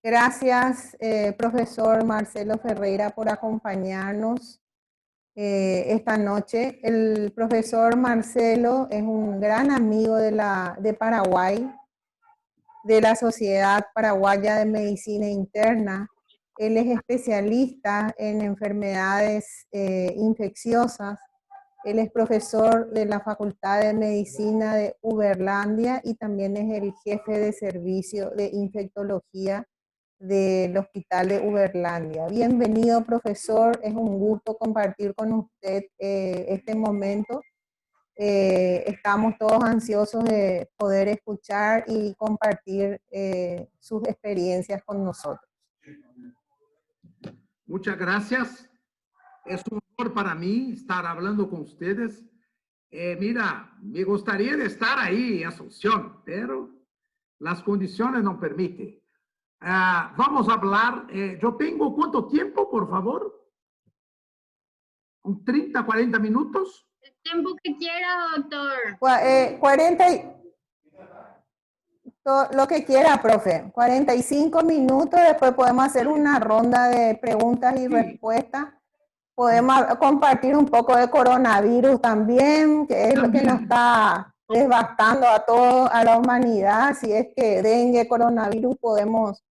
Gracias, profesor Marcelo Ferreira, por acompañarnos esta noche. El profesor Marcelo es un gran amigo de Paraguay, de la Sociedad Paraguaya de Medicina Interna. Él es especialista en enfermedades infecciosas. Él es profesor de la Facultad de Medicina de Uberlandia y también es el jefe de servicio de infectología del Hospital de Uberlandia. Bienvenido, profesor. Es un gusto compartir con usted este momento. Estamos todos ansiosos de poder escuchar y compartir sus experiencias con nosotros. Muchas gracias. Es un honor para mí estar hablando con ustedes. Mira, me gustaría de estar ahí en Asunción, pero las condiciones no permiten. Vamos a hablar. Yo tengo, ¿cuánto tiempo, por favor? ¿Un 30, 40 minutos? El tiempo que quiera, doctor. 40 lo que quiera, profe. 45 minutos, después podemos hacer una ronda de preguntas y respuestas. Podemos compartir un poco de coronavirus también, que es lo que nos está devastando a todos, a la humanidad. Si es que dengue, coronavirus, podemos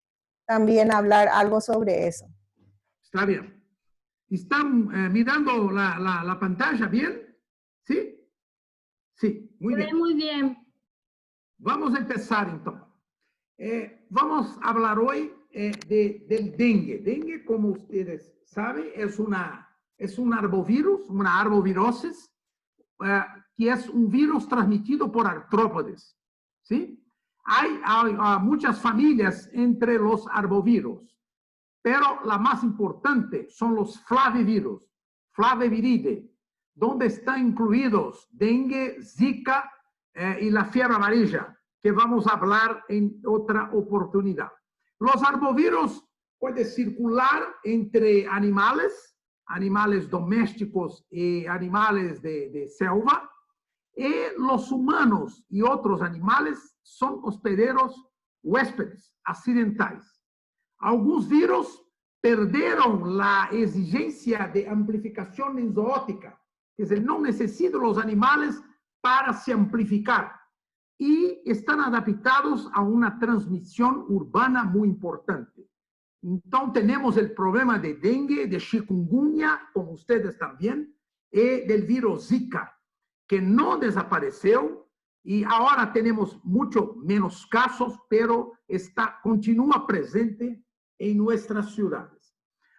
también hablar algo sobre eso. Está bien. ¿Están mirando la pantalla bien? ¿Sí? Sí, muy bien. Muy bien. Vamos a empezar entonces. Vamos a hablar hoy del dengue. Dengue, como ustedes saben, es un arbovirus, una arbovirosis, que es un virus transmitido por artrópodes. ¿Sí? Hay muchas familias entre los arbovirus, pero la más importante son los flavivirus, Flaviviridae, donde están incluidos dengue, zika y la fiebre amarilla, que vamos a hablar en otra oportunidad. Los arbovirus pueden circular entre animales domésticos y animales de selva, y los humanos y otros animales son hospederos huéspedes accidentales. Algunos virus perdieron la exigencia de amplificación enzootica, es decir, no necesitan los animales para se amplificar y están adaptados a una transmisión urbana muy importante. Entonces tenemos el problema de dengue, de chikungunya, como ustedes también, y del virus Zika, que no desapareció y ahora tenemos mucho menos casos, pero continúa presente en nuestras ciudades.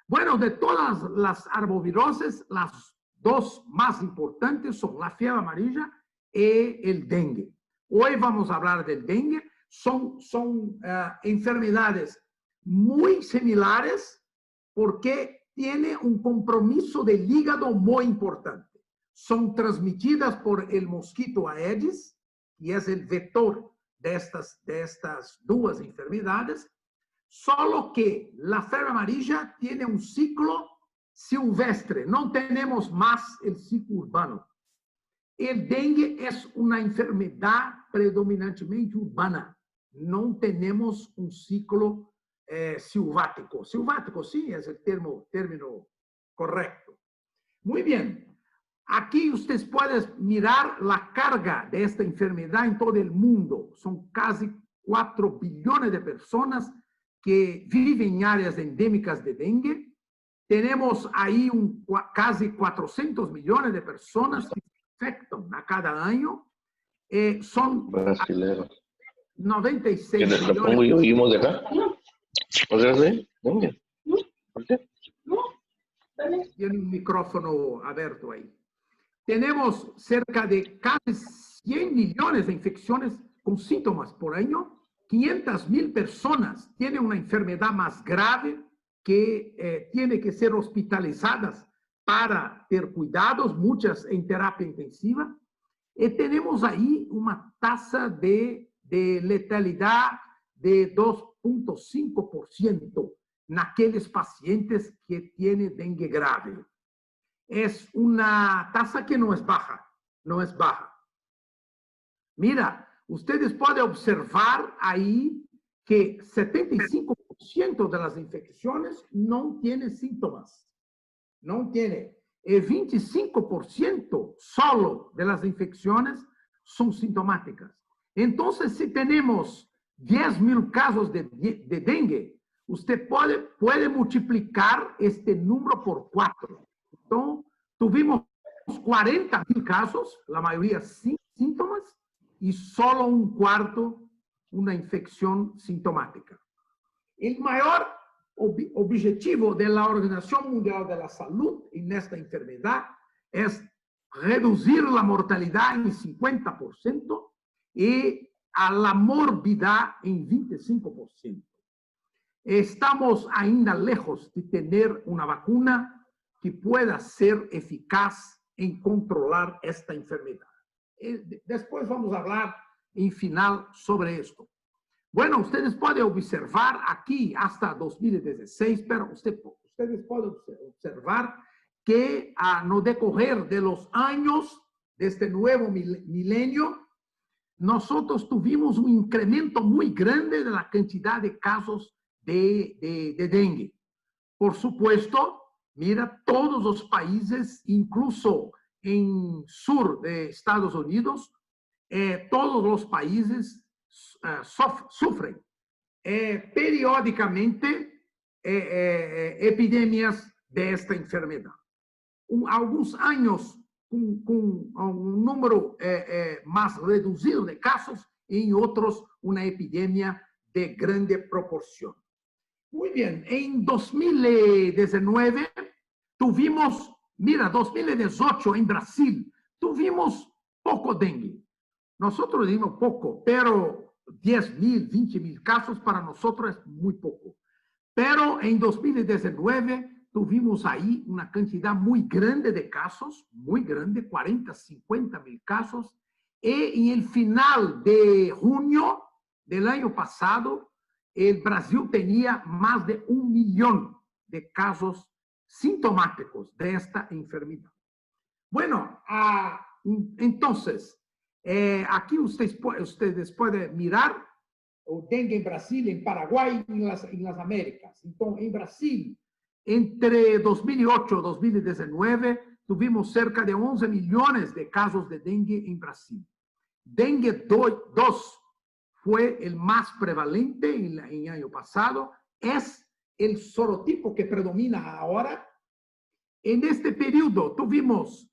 Bueno, de todas las arboviroses, las dos más importantes son la fiebre amarilla y el dengue. Hoy vamos a hablar del dengue. Son enfermedades muy similares porque tiene un compromiso del hígado muy importante. Son transmitidas por el mosquito Aedes, que es el vector de estas dos enfermedades, solo que la fiebre amarilla tiene un ciclo silvestre, no tenemos más el ciclo urbano. El dengue es una enfermedad predominantemente urbana, no tenemos un ciclo silvático. Silvático, sí, es el término correcto. Muy bien. Aquí ustedes pueden mirar la carga de esta enfermedad en todo el mundo. Son casi 4 billones de personas que viven en áreas endémicas de dengue. Tenemos ahí casi 400 millones de personas que se infectan a cada año. Son brasileños. 96 millones. ¿Que pongo yo y de acá? ¿O sea, sí? ¿Dónde? ¿Por qué? Tiene un micrófono abierto ahí. Tenemos cerca de casi 100 millones de infecciones con síntomas por año. 500,000 personas tienen una enfermedad más grave que tiene que ser hospitalizadas para ter cuidados, muchas en terapia intensiva. Y tenemos ahí una tasa de letalidad de 2,5% en aquellos pacientes que tienen dengue grave. Es una tasa que no es baja, no es baja. Mira, ustedes pueden observar ahí que 75% de las infecciones no tienen síntomas. No tiene. El 25% solo de las infecciones son sintomáticas. Entonces, si tenemos 10.000 casos de dengue, usted puede multiplicar este número por 4. Entonces, tuvimos 40.000 casos, la mayoría sin síntomas, y solo un cuarto una infección sintomática. El mayor objetivo de la Organización Mundial de la Salud en esta enfermedad es reducir la mortalidad en 50% y a la morbidad en 25%. Estamos ainda lejos de tener una vacuna que pueda ser eficaz en controlar esta enfermedad. Después vamos a hablar en final sobre esto. Bueno, ustedes pueden observar aquí hasta 2016, pero ustedes pueden observar que no decorrer de los años de este nuevo milenio, nosotros tuvimos un incremento muy grande de la cantidad de casos de dengue. Por supuesto, mira, todos los países, incluso en sur de Estados Unidos, todos los países sufren periódicamente epidemias de esta enfermedad. Algunos años con un número más reducido de casos y en otros una epidemia de grande proporción. Muy bien, en 2019 tuvimos, mira, 2018 en Brasil, tuvimos poco dengue. Nosotros dimos poco, pero 10.000, 20.000 casos para nosotros es muy poco. Pero en 2019 tuvimos ahí una cantidad muy grande de casos, muy grande, 40, 50.000 casos. Y en el final de junio del año pasado, el Brasil tenía más de 1 millón de casos sintomáticos de esta enfermedad. Bueno, entonces, aquí ustedes pueden mirar o dengue en Brasil, en Paraguay, en las Américas. Entonces, en Brasil, entre 2008 y 2019, tuvimos cerca de 11 millones de casos de dengue en Brasil. Dengue 2 fue el más prevalente en el año pasado. Es el sorotipo que predomina ahora. En este periodo tuvimos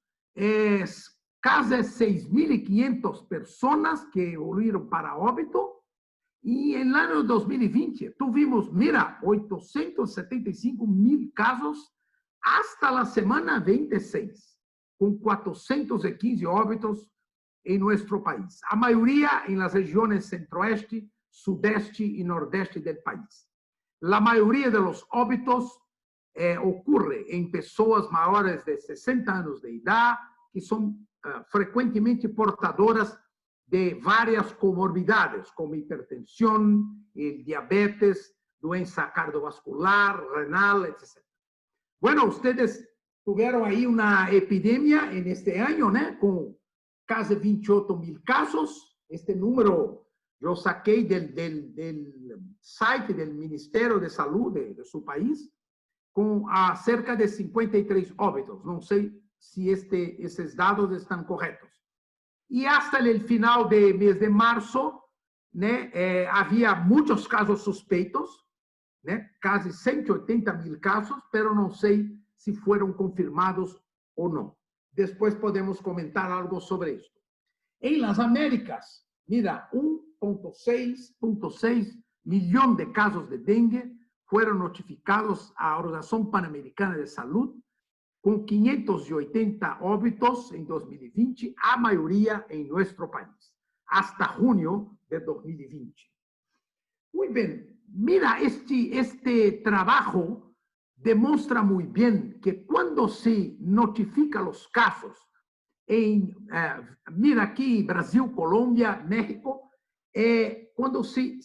casi 6.500 personas que evolucionaron para óbito. Y en el año 2020 tuvimos, mira, 875.000 casos hasta la semana 26, con 415 óbitos en nuestro país. A mayoría en las regiones centro-oeste, sudeste y nordeste del país. La mayoría de los óbitos ocurre en personas mayores de 60 años de edad, que son frecuentemente portadoras de varias comorbidades, como hipertensión, diabetes, doença cardiovascular, renal, etc. Bueno, ustedes tuvieron ahí una epidemia en este año, ¿no? Con casi 28.000 casos. Este número yo saqué del site del Ministerio de Salud de su país, con cerca de 53 óbitos. No sé si esos datos están correctos. Y hasta el final del mes de marzo, ¿no? Había muchos casos suspeitos, ¿no? Casi 180.000 casos, pero no sé si fueron confirmados o no. Después podemos comentar algo sobre esto. En las Américas, mira, 1.6 millón de casos de dengue fueron notificados a la Organización Panamericana de Salud, con 580 óbitos en 2020, a mayoría en nuestro país, hasta junio de 2020. Muy bien, mira, este trabajo demuestra muy bien que cuando se notifica los casos, mira aquí, Brasil, Colombia, México, cuando se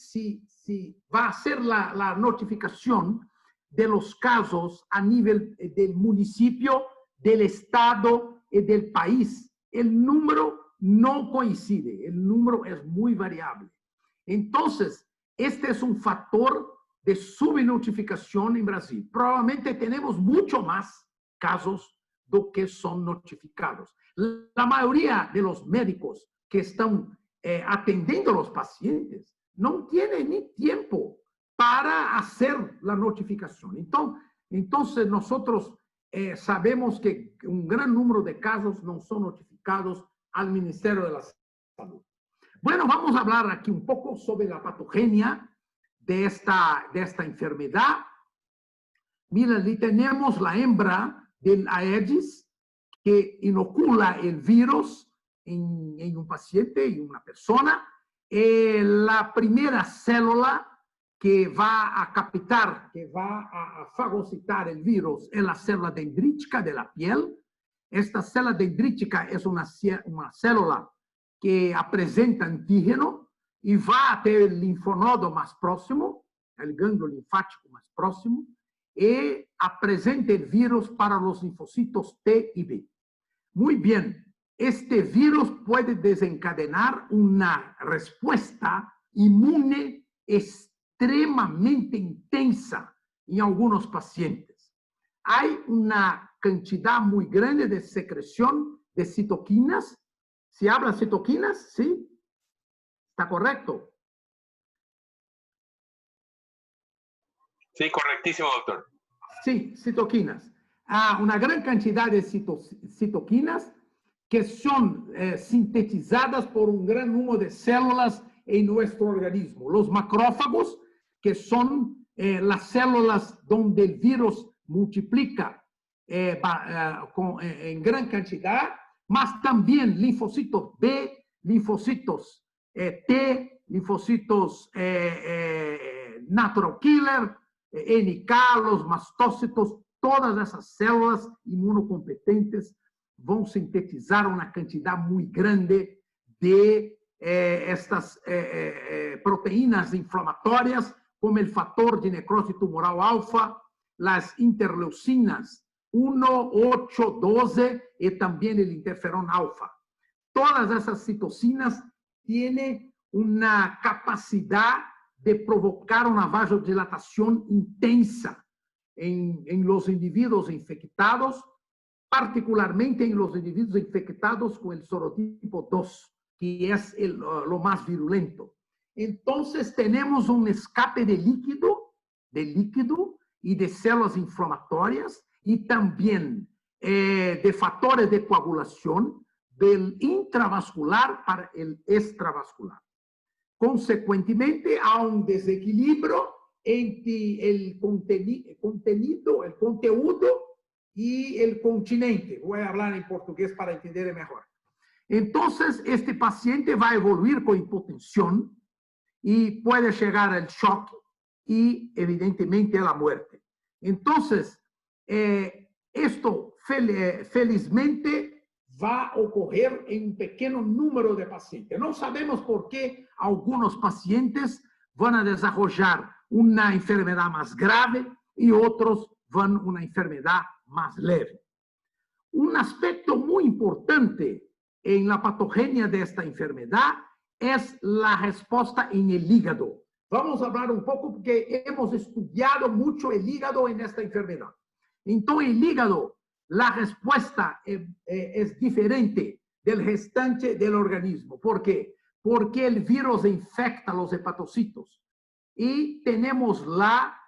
va a hacer la notificación de los casos a nivel del municipio, del estado y del país, el número no coincide, el número es muy variable. Entonces, este es un factor de subnotificación en Brasil. Probablemente tenemos mucho más casos do que son notificados. La mayoría de los médicos que están atendiendo a los pacientes no tienen ni tiempo para hacer la notificación. Entonces nosotros sabemos que un gran número de casos no son notificados al Ministerio de la Salud. Bueno, vamos a hablar aquí un poco sobre la patogenia de esta enfermedad. Mira, aquí tenemos la hembra del Aedes que inocula el virus en un paciente, en una persona. La primera célula que va a captar, que va a fagocitar el virus es la célula dendrítica de la piel. Esta célula dendrítica es una célula que presenta antígeno y va a tener el linfonodo más próximo, el ganglio linfático más próximo, y presenta el virus para los linfocitos T y B. Muy bien, este virus puede desencadenar una respuesta inmune extremadamente intensa en algunos pacientes. Hay una cantidad muy grande de secreción de citoquinas. ¿Se habla de citoquinas? ¿Sí? ¿Está correcto? Sí, correctísimo, doctor. Sí, citoquinas. Una gran cantidad de citoquinas que son sintetizadas por un gran número de células en nuestro organismo. Los macrófagos, que son las células donde el virus multiplica en gran cantidad, más también linfocitos B, linfocitos T, linfocitos natural killer, NK, los mastócitos, todas essas células imunocompetentes vão sintetizar uma quantidade muito grande de estas proteínas inflamatórias, como o fator de necrose tumoral alfa, as interleucinas 1, 8, 12 e também o interferón alfa. Todas essas citocinas têm uma capacidade de provocar uma vasodilatação intensa en los individuos infectados, particularmente en los individuos infectados con el serotipo 2, que es lo más virulento. Entonces tenemos un escape de líquido y de células inflamatorias y también de factores de coagulación del intravascular para el extravascular. Consecuentemente, hay un desequilibrio entre el contenido y el continente. Voy a hablar en portugués para entender mejor. Entonces, este paciente va a evoluir con hipotensión y puede llegar al shock y, evidentemente, a la muerte. Entonces, esto felizmente va a ocurrir en un pequeño número de pacientes. No sabemos por qué algunos pacientes van a desarrollar una enfermedad más grave y otros van a una enfermedad más leve. Un aspecto muy importante en la patogenia de esta enfermedad es la respuesta en el hígado. Vamos a hablar un poco porque hemos estudiado mucho el hígado en esta enfermedad. Entonces, el hígado, la respuesta es diferente del restante del organismo. ¿Por qué? Porque el virus infecta los hepatocitos y tenemos la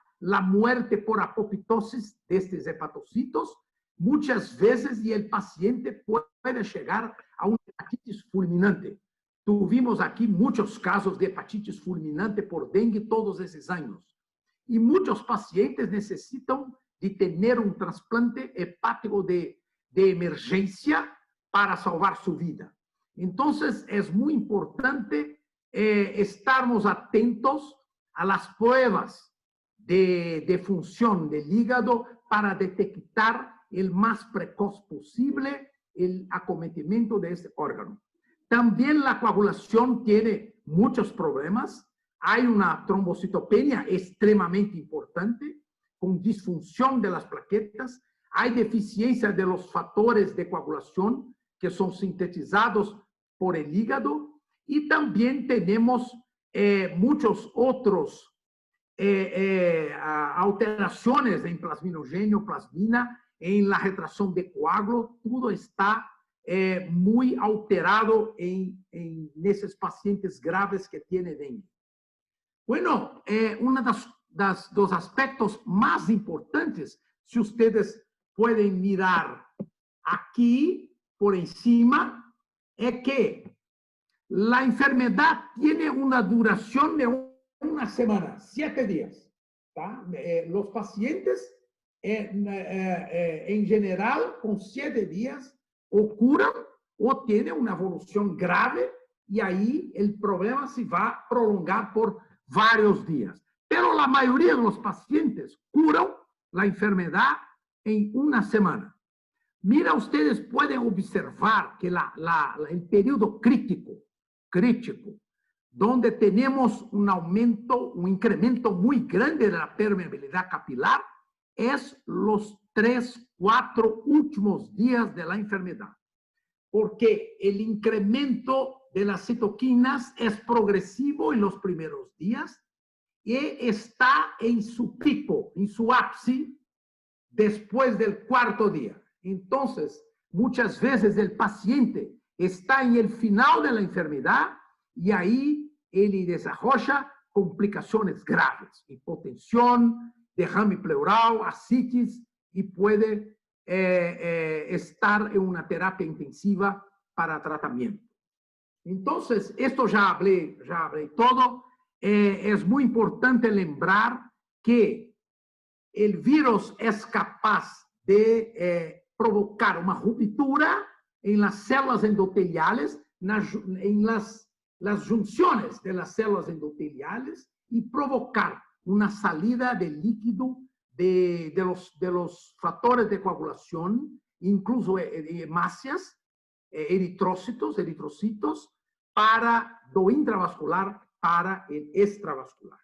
muerte por apoptosis de estos hepatocitos muchas veces y el paciente puede llegar a una hepatitis fulminante. Tuvimos aquí muchos casos de hepatitis fulminante por dengue todos esos años y muchos pacientes necesitan de tener un trasplante hepático de emergencia para salvar su vida. Entonces, es muy importante estarnos atentos a las pruebas de función del hígado para detectar el más precoz posible el acometimiento de este órgano. También la coagulación tiene muchos problemas. Hay una trombocitopenia extremadamente importante con disfunción de las plaquetas. Hay deficiencia de los factores de coagulación que son sintetizados por el hígado, y también tenemos muchos otros alteraciones en plasminogênio, plasmina, en la retracción de coágulo. Todo está muy alterado en esos pacientes graves que tienen dengue. Bueno, uno de los aspectos más importantes, si ustedes pueden mirar aquí por encima, es que la enfermedad tiene una duración de una semana, 7 días. ¿Tá? Los pacientes, en general, con 7 días, o curan o tienen una evolución grave y ahí el problema se va a prolongar por varios días. Pero la mayoría de los pacientes curan la enfermedad en una semana. Mira, ustedes pueden observar que el periodo crítico, donde tenemos un aumento, un incremento muy grande de la permeabilidad capilar, es los 3, 4 últimos días de la enfermedad. Porque el incremento de las citoquinas es progresivo en los primeros días y está en su pico, en su ápice, después del 4º día. Entonces, muchas veces el paciente está en el final de la enfermedad y ahí él desarrolla complicaciones graves, hipotensión, derrame pleural, ascitis, y puede estar en una terapia intensiva para tratamiento. Entonces, esto ya hablé todo. Es muy importante lembrar que el virus es capaz de provocar una ruptura en las células endoteliales, en las junciones de las células endoteliales, y provocar una salida de líquido de los factores de coagulación, incluso hemácias, eritrocitos, para lo intravascular, para el extravascular.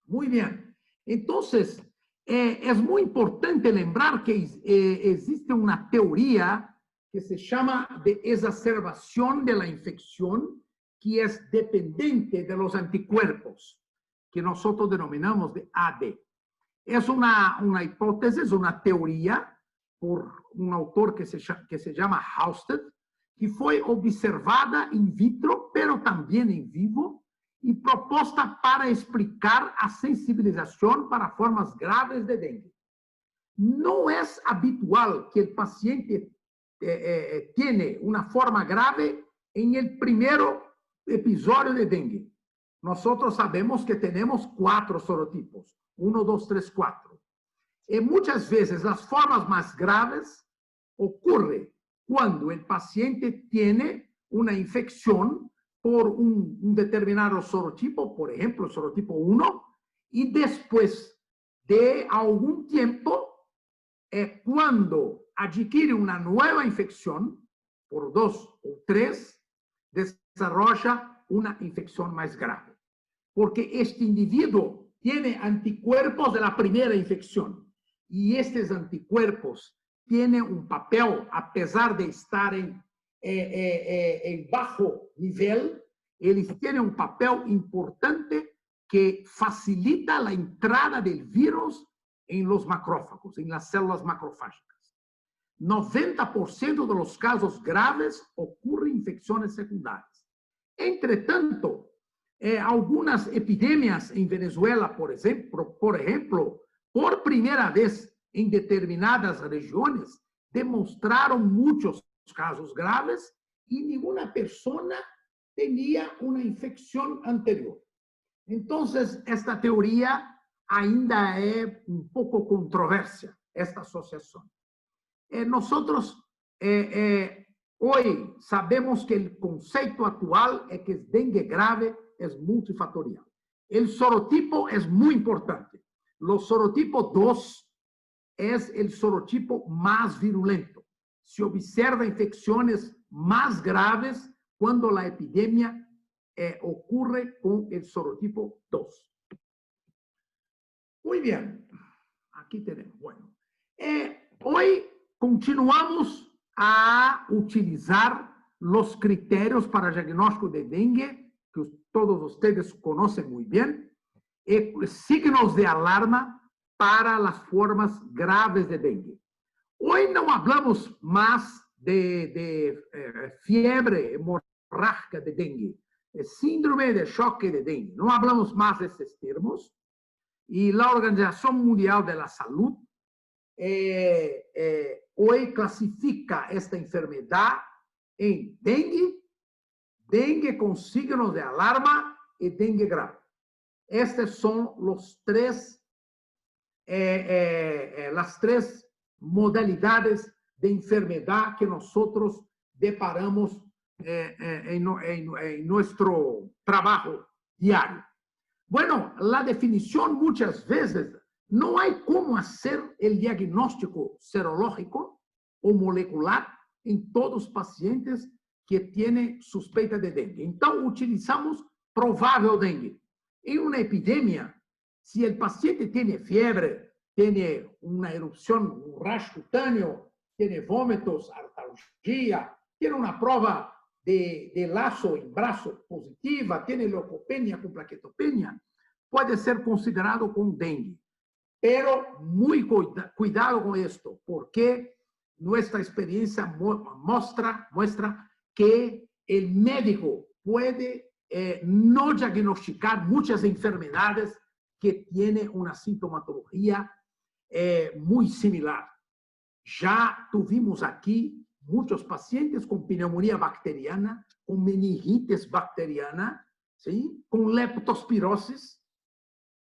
Muy bien. Entonces, es muy importante lembrar que existe una teoría que se llama de exacerbación de la infección, que es dependiente de los anticuerpos, que nosotros denominamos de AD. Es una hipótesis, una teoría por un autor que se llama Halsted, que fue observada in vitro, pero también en vivo, y proposta para explicar a sensibilización para formas graves de dengue. No es habitual que el paciente tiene una forma grave en el primer episodio de dengue. Nosotros sabemos que tenemos 4 sorotipos, 1, 2, 3, 4. Y muchas veces las formas más graves ocurren cuando el paciente tiene una infección por un determinado sorotipo, por ejemplo, el sorotipo 1, y después de algún tiempo, cuando adquiere una nueva infección, por 2 o 3, desarrolla una infección más grave. Porque este individuo tiene anticuerpos de la primera infección, y estos anticuerpos tienen un papel, a pesar de estar en bajo nivel, ellos tienen un papel importante que facilita la entrada del virus en los macrófagos, en las células macrofágicas. 90% de los casos graves ocurren infecciones secundarias. Entre tanto, algunas epidemias en Venezuela, por ejemplo, por primera vez en determinadas regiones, demostraron muchos casos graves y ninguna persona tenía una infección anterior. Entonces, esta teoría ainda es un poco controversia, esta asociación. Nosotros hoy sabemos que el concepto actual es que el dengue grave es multifactorial. El sorotipo es muy importante. Los sorotipos 2 es el sorotipo más virulento. Se observa infecciones más graves cuando la epidemia ocurre con el sorotipo 2. Muy bien. Aquí tenemos. Bueno. Hoy continuamos a utilizar los criterios para diagnóstico de dengue, que todos ustedes conocen muy bien, y signos de alarma para las formas graves de dengue. Hoy no hablamos más de fiebre hemorrágica de dengue, síndrome de choque de dengue. No hablamos más de estos termos. Y la Organización Mundial de la Salud hoy clasifica esta enfermedad en dengue, dengue con signos de alarma y dengue grave. Estas son las tres modalidades de enfermedad que nosotros deparamos en nuestro trabajo diario. Bueno, la definición muchas veces no hay cómo hacer el diagnóstico serológico o molecular en todos los pacientes que tienen sospecha de dengue. Entonces, utilizamos probable dengue. En una epidemia, si el paciente tiene fiebre, tiene una erupción, un rash cutáneo, tiene vómitos, artalgia, tiene una prueba de lazo en brazo positiva, tiene leucopenia con plaquetopenia, puede ser considerado con dengue. Pero muy cuidado con esto, porque nuestra experiencia muestra que el médico puede no diagnosticar muchas enfermedades que tienen una sintomatología muy similar. Ya tuvimos aquí muchos pacientes con pneumonía bacteriana, con meningitis bacteriana, ¿sí? Con leptospirosis,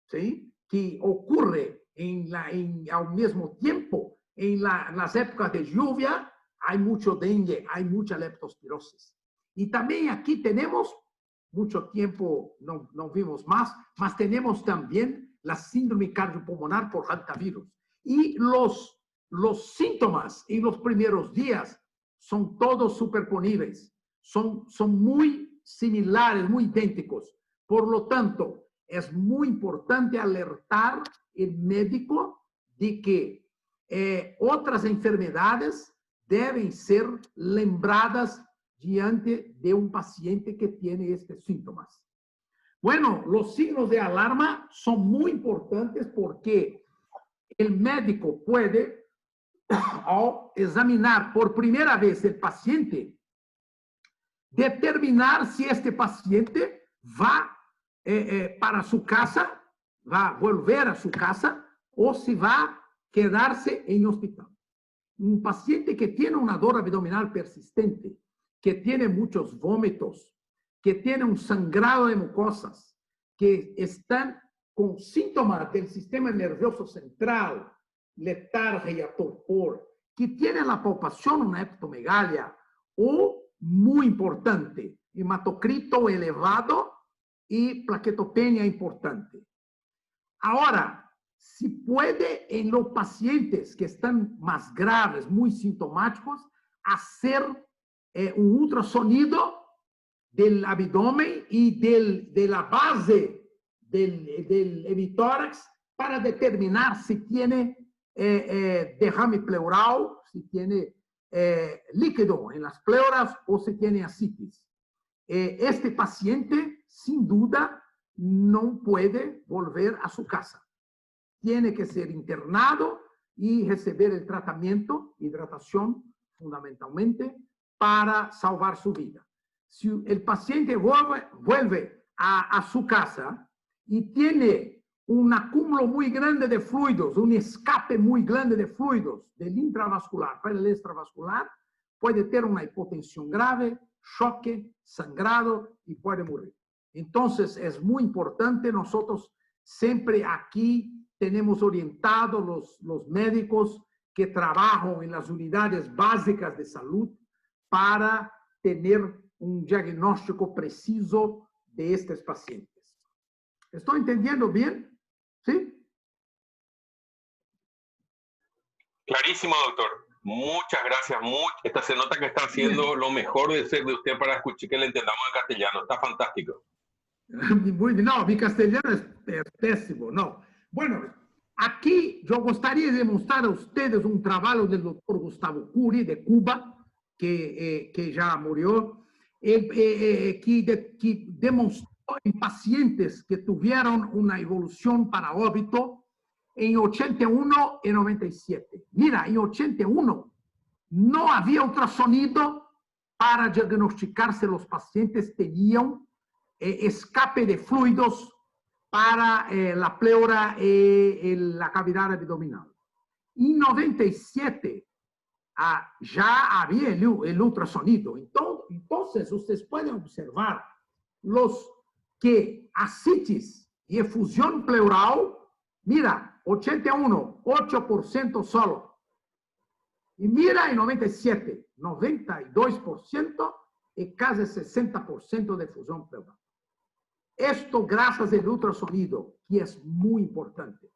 ¿sí? Que ocurre al mismo tiempo en las épocas de lluvia, hay mucho dengue, hay mucha leptospirosis. Y también aquí tenemos, mucho tiempo no vimos más, mas tenemos también la síndrome cardiopulmonar por hantavirus. Y los síntomas en los primeros días son todos superponibles, son muy similares, muy idénticos. Por lo tanto, es muy importante alertar al médico de que otras enfermedades deben ser lembradas diante de un paciente que tiene estos síntomas. Bueno, los signos de alarma son muy importantes porque el médico puede, al examinar por primera vez el paciente, determinar si este paciente va para su casa, va a volver a su casa o si va a quedarse en hospital. Un paciente que tiene una dor abdominal persistente, que tiene muchos vómitos, que tiene un sangrado de mucosas, que están con síntomas del sistema nervioso central, letargia, torpor, que tiene la palpación, una hepatomegalia, o, muy importante, hematocrito elevado y plaquetopenia importante. Ahora, si puede en los pacientes que están más graves, muy sintomáticos, hacer un ultrasonido del abdomen y de la base del hemitórax para determinar si tiene derrame pleural, si tiene líquido en las pleuras o si tiene ascitis. Este paciente, sin duda, no puede volver a su casa. Tiene que ser internado y recibir el tratamiento, hidratación fundamentalmente, para salvar su vida. Si el paciente vuelve a su casa y tiene un acúmulo muy grande de fluidos, un escape muy grande de fluidos del intravascular para el extravascular, puede tener una hipotensión grave, choque, sangrado y puede morir. Entonces, es muy importante, nosotros siempre aquí tenemos orientados los médicos que trabajan en las unidades básicas de salud para tener un diagnóstico preciso de estos pacientes. ¿Estoy entendiendo bien? ¿Sí? Clarísimo, doctor. Muchas gracias. Esta se nota que está haciendo lo mejor de ser de usted para escuchar que le entendamos en castellano. Está fantástico. Muy bien. No, mi castellano es pésimo. No. Bueno, aquí yo gustaría demostrar a ustedes un trabajo del doctor Gustavo Curi de Cuba, que ya murió, que demostró en pacientes que tuvieron una evolución para óbito en 81 y 97. Mira, en 81 no había ultrasonido para diagnosticar si los pacientes tenían escape de fluidos para la pleura y la cavidad abdominal. En 97 ya había el ultrasonido. Entonces, ustedes pueden observar los que ascitis y efusión pleural, mira, 81, 8% solo. Y mira, en 97, 92% y casi 60% de efusión pleural. Esto gracias al ultrasonido, que es muy importante.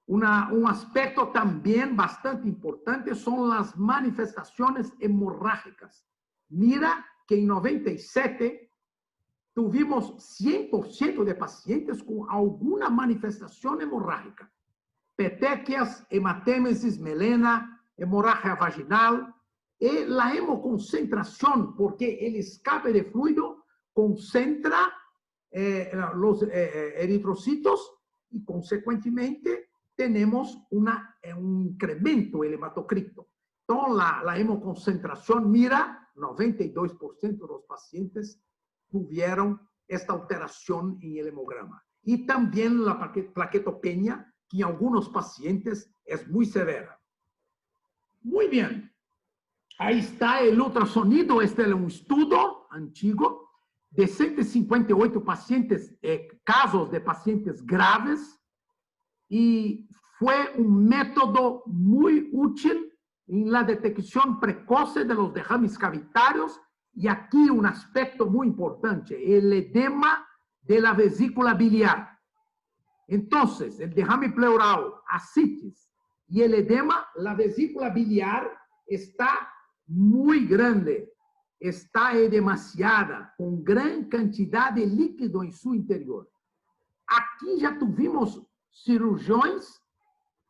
Un aspecto también bastante importante son las manifestaciones hemorrágicas. Mira que en 97 tuvimos 100% de pacientes con alguna manifestación hemorrágica. Petequias, hematémesis, melena, hemorragia vaginal y la hemoconcentración, porque el escape de fluido concentra los eritrocitos y consecuentemente tenemos un incremento del hematocrito. Entonces, la hemoconcentración, mira, 92% de los pacientes tuvieron esta alteración en el hemograma. Y también la plaquetopenia, que en algunos pacientes es muy severa. Muy bien. Ahí está el ultrasonido. Este es un estudio antiguo de 158 pacientes, casos de pacientes graves, y fue un método muy útil en la detección precoce de los derrames cavitarios. Y aquí un aspecto muy importante, el edema de la vesícula biliar. Entonces, el derrame pleural, ascitis y el edema, la vesícula biliar está muy grande, está demasiada, con gran cantidad de líquido en su interior. Aquí ya tuvimos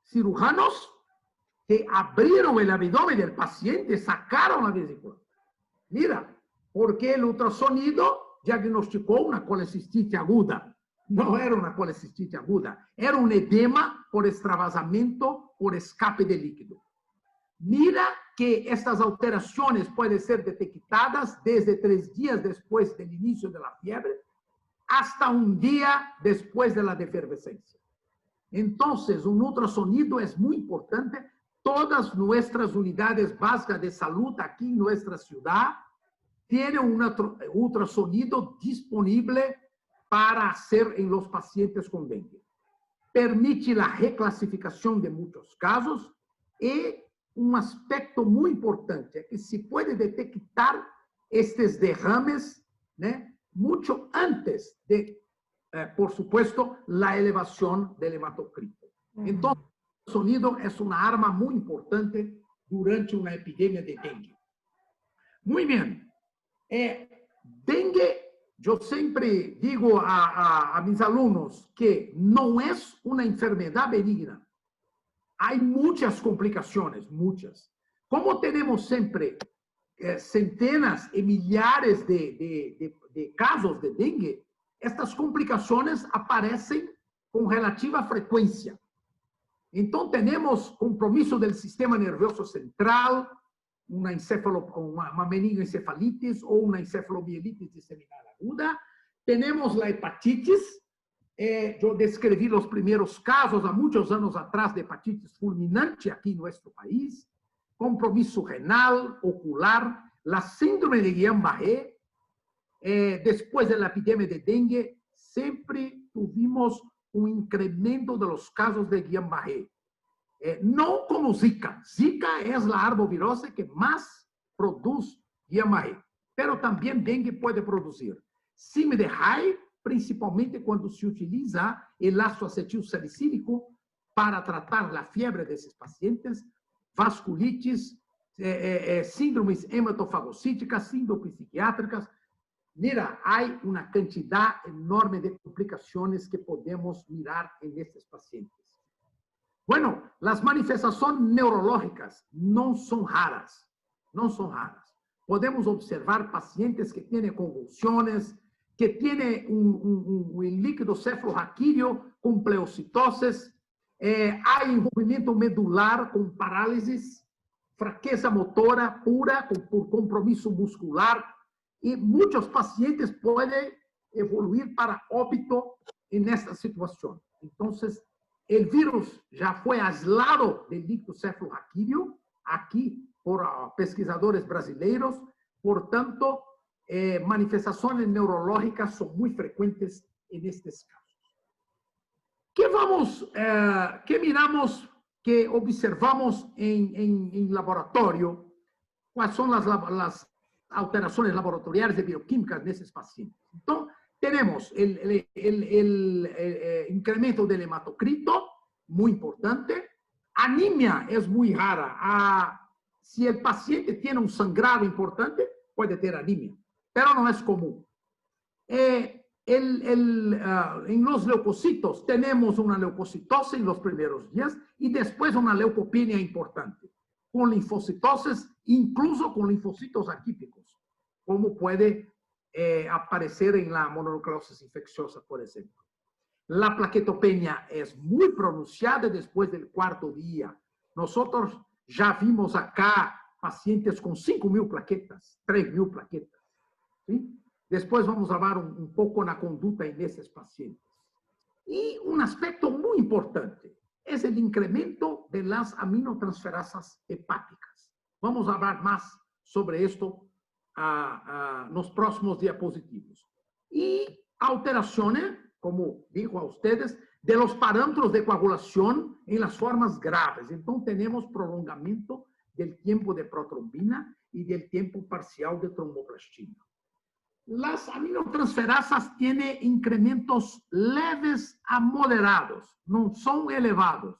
cirujanos que abrieron el abdomen del paciente, sacaron la vesícula. Mira, porque el ultrasonido diagnosticó una colecistitis aguda. No era una colecistitis aguda, era un edema por extravasamiento, por escape de líquido. Mira que estas alteraciones pueden ser detectadas desde 3 días después del inicio de la fiebre hasta 1 día después de la defervescencia. Entonces, un ultrasonido es muy importante. Todas nuestras unidades básicas de salud aquí en nuestra ciudad tienen un ultrasonido disponible para hacer en los pacientes con dengue. Permite la reclasificación de muchos casos y un aspecto muy importante es que se puede detectar estos derrames, ¿no?, mucho antes de, por supuesto, la elevación del hematocrito. Entonces, el sonido es una arma muy importante durante una epidemia de dengue. Muy bien. Dengue, yo siempre digo a mis alumnos que no es una enfermedad benigna. Hay muchas complicaciones, muchas. Como tenemos siempre centenas y millares de casos de dengue, estas complicaciones aparecen con relativa frecuencia. Entonces, tenemos compromiso del sistema nervioso central, una meningoencefalitis o una encefalomielitis diseminal aguda. Tenemos la hepatitis. Yo describí los primeros casos a muchos años atrás de hepatitis fulminante aquí en nuestro país. Compromiso renal, ocular, la síndrome de Guillain-Barré. Después de la epidemia de dengue, siempre tuvimos un incremento de los casos de Guillain-Barré. No como Zika. Zika es la arbovirose que más produce Guillain-Barré, pero también dengue puede producir. Síndrome de Hyde, principalmente cuando se utiliza el ácido acetilsalicílico para tratar la fiebre de esos pacientes, vasculitis, síndromes hematofagocíticas, síndromes psiquiátricas. Mira, hay una cantidad enorme de complicaciones que podemos mirar en estos pacientes. Bueno, las manifestaciones neurológicas no son raras. no son raras. Podemos observar pacientes que tienen convulsiones, que tienen un líquido cefalorraquídeo con pleocitosis, hay envolvimiento medular con parálisis, fraqueza motora pura por compromiso muscular, y muchos pacientes pueden evoluir para óbito en esta situación. Entonces, el virus ya fue aislado del líquido cefalorraquídeo aquí por pesquisadores brasileiros, por tanto, manifestaciones neurológicas son muy frecuentes en estos casos. ¿Qué miramos, que observamos en laboratorio? ¿Cuáles son las alteraciones laboratoriales de bioquímicas de esos pacientes? Entonces, tenemos el incremento del hematocrito, muy importante. Anemia es muy rara. Si el paciente tiene un sangrado importante, puede tener anemia, pero no es común. En los leucocitos tenemos una leucocitosis en los primeros días y después una leucopenia importante, con linfocitosis, incluso con linfocitos atípicos, como puede aparecer en la mononucleosis infecciosa, por ejemplo. La plaquetopenia es muy pronunciada después del cuarto día. Nosotros ya vimos acá pacientes con 5.000 plaquetas, 3.000 plaquetas. ¿Sí? Después vamos a hablar un poco na conducta en esos pacientes. Y un aspecto muy importante es el incremento de las aminotransferasas hepáticas. Vamos a hablar más sobre esto en los próximos diapositivos. Y alteraciones, como digo a ustedes, de los parámetros de coagulación en las formas graves. Entonces tenemos prolongamento del tiempo de protrombina y del tiempo parcial de tromboplastina. Las aminotransferasas tienen incrementos leves a moderados, no son elevados.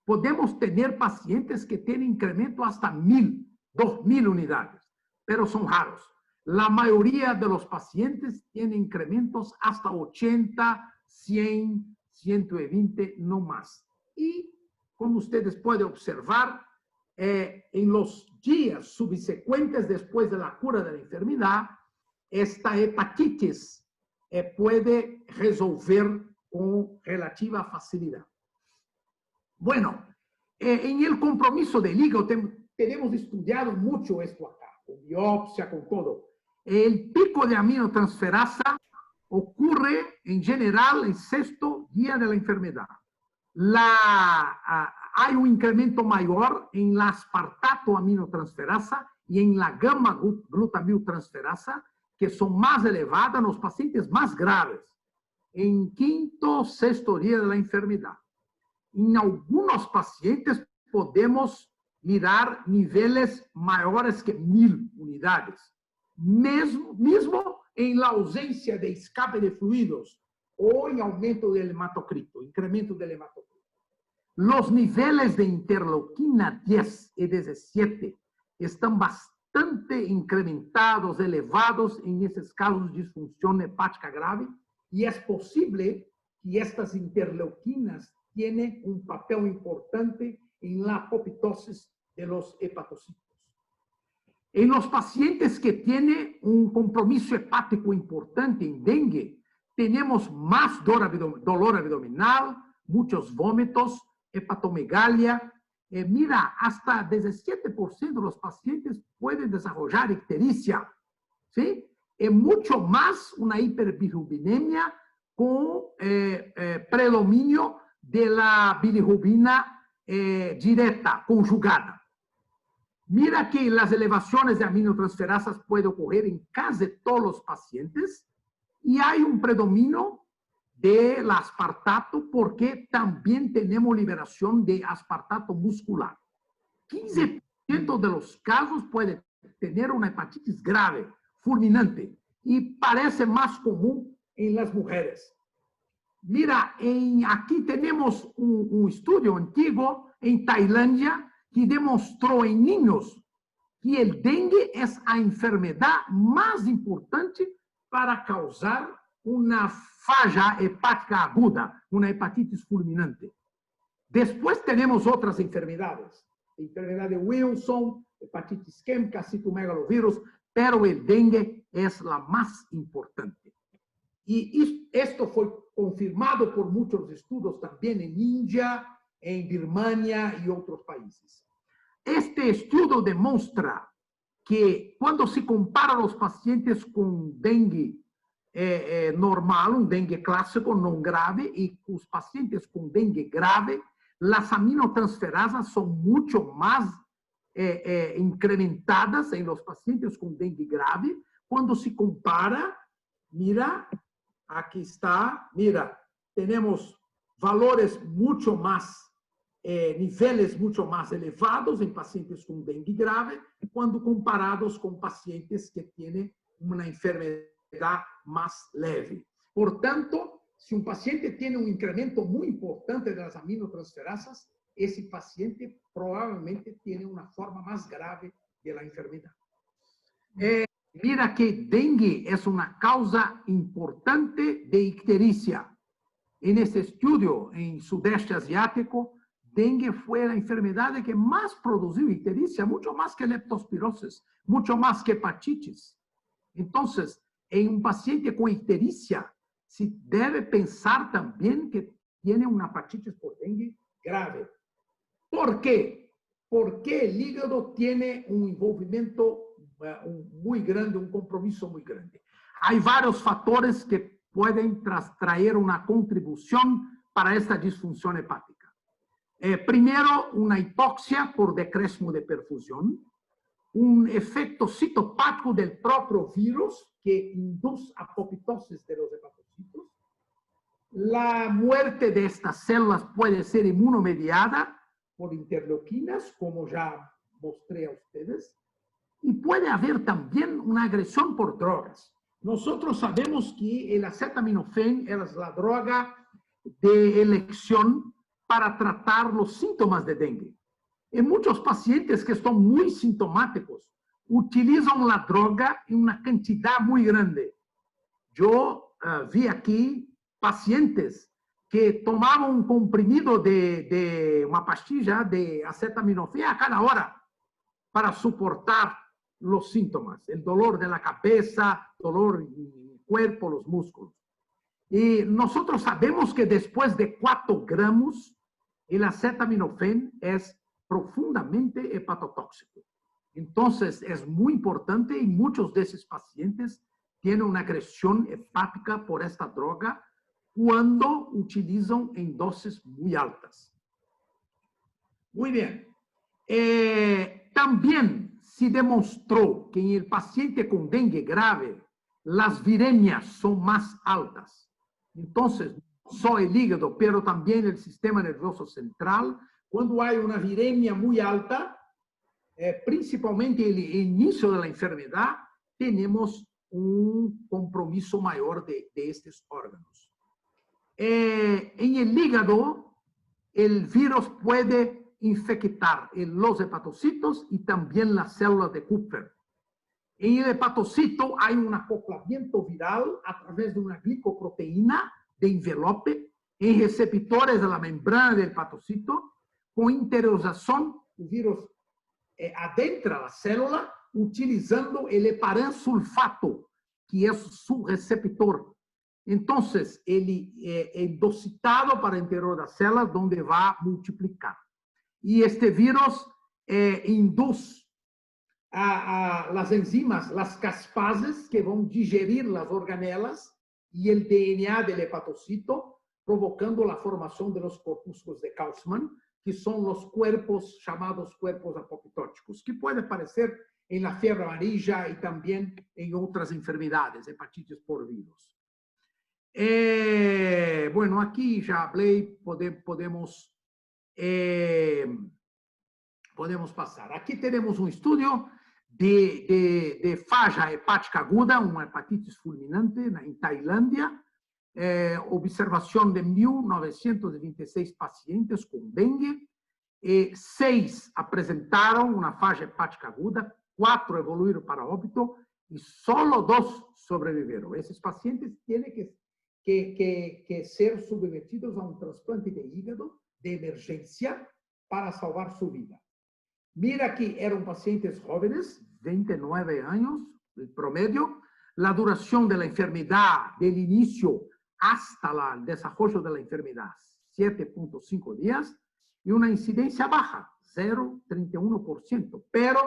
Podemos tener pacientes que tienen incremento hasta 1.000, 2.000 unidades, pero son raros. La mayoría de los pacientes tienen incrementos hasta 80, 100, 120, no más. Y como ustedes pueden observar, en los días subsecuentes después de la cura de la enfermedad, esta hepatitis puede resolver con relativa facilidad. Bueno, en el compromiso del hígado tenemos estudiado mucho esto acá, con biopsia, con todo. El pico de aminotransferasa ocurre en general en 6º día de la enfermedad. Hay un incremento mayor en la aspartato aminotransferasa y en la gamma glutamiltransferasa, que son más elevadas en los pacientes más graves, en 5º, 6º día de la enfermedad. En algunos pacientes podemos mirar niveles mayores que 1.000 unidades. Mismo en la ausencia de escape de fluidos o en aumento del hematocrito, incremento del hematocrito. Los niveles de interleuquina 10 y 17 están bastante incrementados, elevados en esos casos de disfunción hepática grave, y es posible que estas interleuquinas tienen un papel importante en la apoptosis de los hepatocitos. En los pacientes que tienen un compromiso hepático importante en dengue, tenemos más dolor abdominal, muchos vómitos, hepatomegalia. Mira, hasta 17% de los pacientes pueden desarrollar ictericia, ¿sí? Mucho más una hiperbilirrubinemia con predominio de la bilirrubina directa, conjugada. Mira que las elevaciones de aminotransferasas pueden ocurrir en casi todos los pacientes y hay un predominio del aspartato porque también tenemos liberación de aspartato muscular. 15% de los casos puede tener una hepatitis grave, fulminante, y parece más común en las mujeres. Mira, aquí tenemos un estudio antiguo en Tailandia que demostró en niños que el dengue es la enfermedad más importante para causar una falla hepática aguda, una hepatitis fulminante. Después tenemos otras enfermedades, enfermedad de Wilson, hepatitis química, citomegalovirus, pero el dengue es la más importante. Y esto fue confirmado por muchos estudios también en India, en Birmania y otros países. Este estudio demuestra que cuando se compara los pacientes con dengue normal, un dengue clásico no grave, y los pacientes con dengue grave, las aminotransferasas son mucho más incrementadas en los pacientes con dengue grave. Cuando se compara, mira, aquí está, mira, tenemos valores mucho más, niveles mucho más elevados en pacientes con dengue grave, cuando comparados con pacientes que tienen una enfermedad más leve. Por tanto, si un paciente tiene un incremento muy importante de las aminotransferasas, ese paciente probablemente tiene una forma más grave de la enfermedad. Mira que dengue es una causa importante de ictericia. En este estudio en Sudeste Asiático, dengue fue la enfermedad que más produjo ictericia, mucho más que leptospirosis, mucho más que hepatitis. Entonces, en un paciente con ictericia, se debe pensar también que tiene una hepatitis por dengue grave. ¿Por qué? Porque el hígado tiene un envolvimiento muy grande, un compromiso muy grande. Hay varios factores que pueden traer una contribución para esta disfunción hepática. Primero, una hipoxia por decréscimo de perfusión, un efecto citopático del propio virus que induce apoptosis de los hepatocitos. La muerte de estas células puede ser inmunomediada por interleuquinas, como ya mostré a ustedes, y puede haber también una agresión por drogas. Nosotros sabemos que el acetaminofén es la droga de elección para tratar los síntomas de dengue. En muchos pacientes que son muy sintomáticos, utilizan la droga en una cantidad muy grande. Yo vi aquí pacientes que tomaban un comprimido de una pastilla de acetaminofén a cada hora para soportar los síntomas, el dolor de la cabeza, dolor en el cuerpo, los músculos. Y nosotros sabemos que después de 4 gramos, el acetaminofén es profundamente hepatotóxico. Entonces, es muy importante y muchos de esos pacientes tienen una agresión hepática por esta droga cuando utilizan en dosis muy altas. Muy bien. También se demostró que en el paciente con dengue grave, las viremias son más altas. Entonces, no solo el hígado, pero también el sistema nervioso central. Cuando hay una viremia muy alta, principalmente el inicio de la enfermedad, tenemos un compromiso mayor de estos órganos. En el hígado, el virus puede infectar los hepatocitos y también las células de Kupffer. En el hepatocito hay un acoplamiento viral a través de una glicoproteína de envelope en receptores de la membrana del hepatocito. Con interiorización, el virus adentra la célula utilizando el heparansulfato, que es su receptor. Entonces, ele é endocitado para o interior da célula, onde vai multiplicar. E este vírus induz as enzimas, as caspases, que vão digerir as organelas e o DNA do hepatocito, provocando a formação de los corpúsculos de Kauffman, que são os cuerpos chamados cuerpos apoptóticos, que pode aparecer em la fiebre amarilla e também em outras enfermedades, hepatitis por vírus. Bueno, aquí ya hablé, podemos pasar. Aquí tenemos un estudio de falla hepática aguda, una hepatitis fulminante en Tailandia, observación de 1.926 pacientes con dengue, 6 presentaron una falla hepática aguda, 4 evoluyeron para óbito y solo 2 sobrevivieron. Esos pacientes tienen que ser sometidos a un trasplante de hígado de emergencia para salvar su vida. Mira aquí, eran pacientes jóvenes, 29 años, el promedio. La duración de la enfermedad del inicio hasta el desarrollo de la enfermedad, 7.5 días. Y una incidencia baja, 0,31%. Pero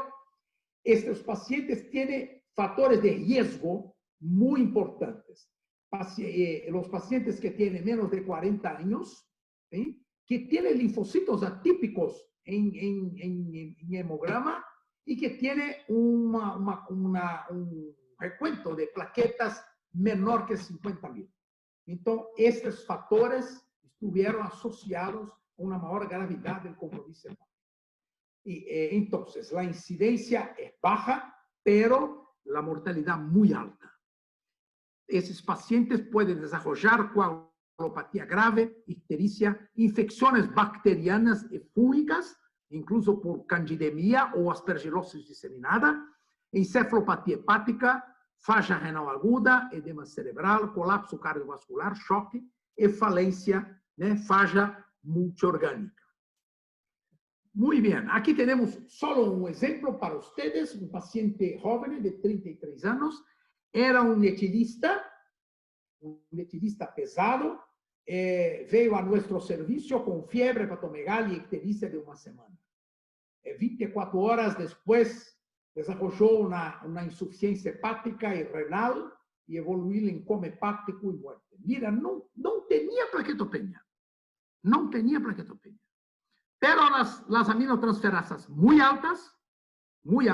estos pacientes tienen factores de riesgo muy importantes. Los pacientes que tienen menos de 40 años, ¿sí?, que tienen linfocitos atípicos en hemograma y que tienen un recuento de plaquetas menor que 50.000. Entonces, estos factores estuvieron asociados a una mayor gravedad del compromiso hepático. Y entonces, la incidencia es baja, pero la mortalidad muy alta. Esos pacientes pueden desarrollar coagulopatía grave, ictericia, infecciones bacterianas y fúngicas, incluso por candidemia o aspergilosis diseminada, encefalopatía hepática, falla renal aguda, edema cerebral, colapso cardiovascular, choque y falencia, ¿no?, falla multiorgánica. Muy bien, aquí tenemos solo un ejemplo para ustedes, un paciente joven de 33 años, era un etilista pesado, veio a nuestro servicio con fiebre, hepatomegalia y ictericia de una semana. 24 horas después desarrolló una insuficiencia hepática y renal y evoluiu en coma hepático y muerte. Mira, no tenía plaquetopenia. No tenía plaquetopenia. Pero las aminotransferasas muy altas, una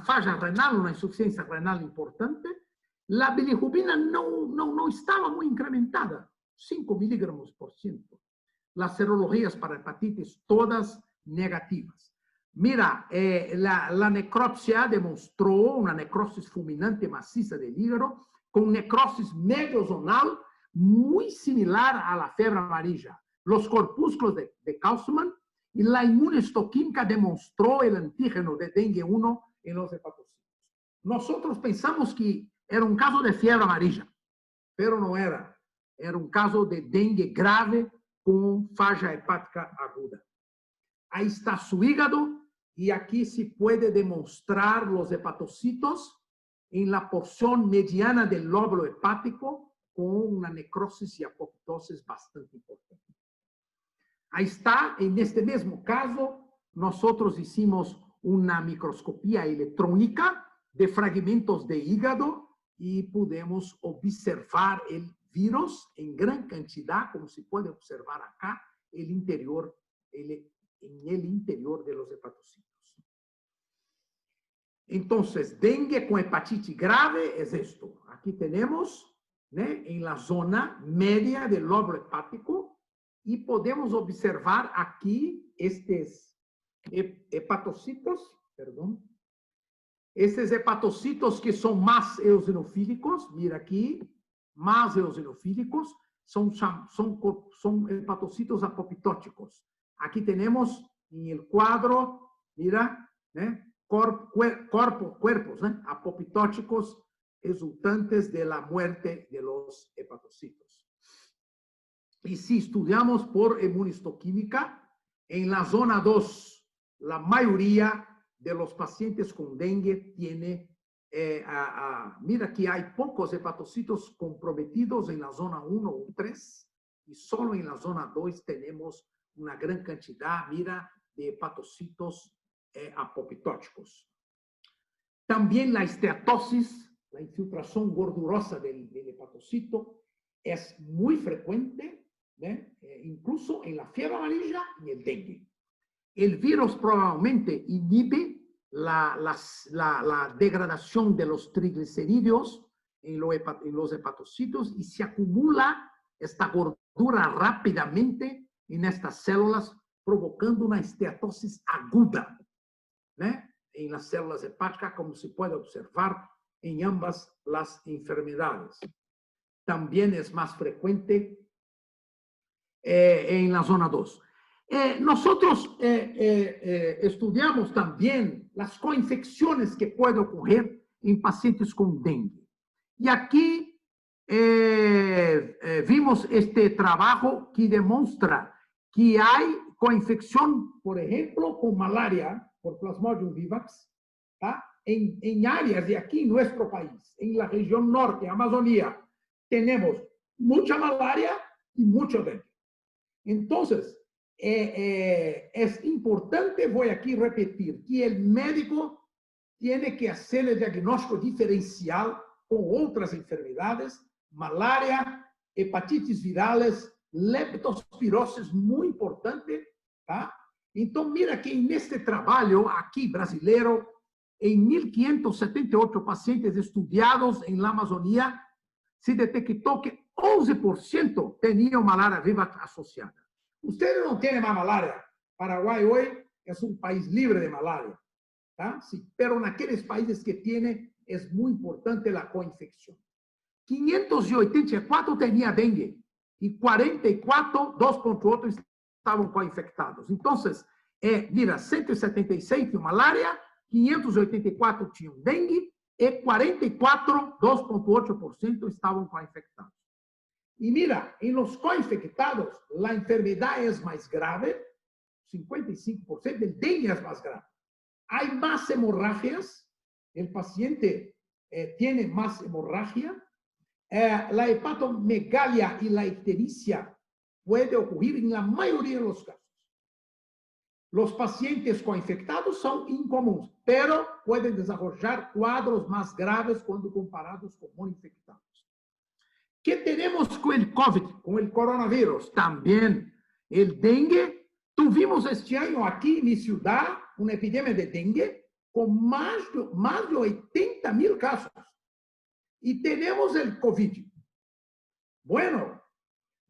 falla renal, una insuficiencia renal importante. La bilirrubina no estaba muy incrementada, 5 mg/100. Las serologías para hepatitis todas negativas. Mira, la necropsia demostró una necrosis fulminante maciza del hígado con necrosis medio-zonal muy similar a la fiebre amarilla. Los corpúsculos de Kauffman y la inmunohistoquímica demostró el antígeno de dengue 1 en los hepatocitos. Nosotros pensamos que era un caso de fiebre amarilla, pero no era. Era un caso de dengue grave con falla hepática aguda. Ahí está su hígado y aquí se puede demostrar los hepatocitos en la porción mediana del lóbulo hepático con una necrosis y apoptosis bastante importante. Ahí está, en este mismo caso, nosotros hicimos una microscopía electrónica de fragmentos de hígado y pudimos observar el virus en gran cantidad, como se puede observar acá, en el interior de los hepatocitos. Entonces, dengue con hepatitis grave es esto. Aquí tenemos, ¿no?, en la zona media del lóbulo hepático, y podemos observar aquí estos hepatocitos, estos hepatocitos que son más eosinofílicos, mira aquí, más eosinofílicos, son hepatocitos apopitóticos. Aquí tenemos en el cuadro, mira, cuerpos apopitóticos resultantes de la muerte de los hepatocitos. Y si estudiamos por inmunohistoquímica, en la zona 2, la mayoría de los pacientes con dengue tiene, mira que hay pocos hepatocitos comprometidos en la zona 1 o 3, y solo en la zona 2 tenemos una gran cantidad, mira, de hepatocitos apopitóticos. También la esteatosis, la infiltración gordurosa del hepatocito, es muy frecuente, incluso en la fiebre amarilla y el dengue. El virus probablemente inhibe la degradación de los triglicéridos en los hepatocitos y se acumula esta gordura rápidamente en estas células, provocando una esteatosis aguda, en las células hepáticas, como se puede observar en ambas las enfermedades. También es más frecuente en la zona 2. Nosotros estudiamos también las coinfecciones que pueden ocurrir en pacientes con dengue. Y aquí vimos este trabajo que demuestra que hay coinfección, por ejemplo, con malaria por Plasmodium vivax, ¿tá? En áreas de aquí, en nuestro país, en la región norte, Amazonía, tenemos mucha malaria y mucho dengue. Entonces, es importante, voy aquí a repetir, que el médico tiene que hacer el diagnóstico diferencial con otras enfermedades, malaria, hepatitis virales, leptospirosis, muy importante, ¿tá? Entonces, mira que en este trabajo aquí brasileiro, en 1.578 pacientes estudiados en la Amazonía, se detectó que 11% tenían malaria viva asociada. Ustedes no tienen más malaria. Paraguay hoy es un país libre de malaria, ¿tá? Sí, pero en aquellos países que tienen es muy importante la coinfección. 584 tenían dengue y 44, 2.8 estaban coinfectados. Entonces, mira, 176 tinham malaria, 584 tinham dengue y 44, 2.8% estaban coinfectados. Y mira, en los coinfectados, la enfermedad es más grave, 55%, el dengue es más grave. Hay más hemorragias, el paciente tiene más hemorragia. La hepatomegalia y la ictericia puede ocurrir en la mayoría de los casos. Los pacientes coinfectados son incomunes, pero pueden desarrollar cuadros más graves cuando comparados con no infectados. ¿Qué tenemos con el COVID, con el coronavirus? También el dengue. Tuvimos este año aquí en mi ciudad una epidemia de dengue con más de 80,000 casos. Y tenemos el COVID. Bueno,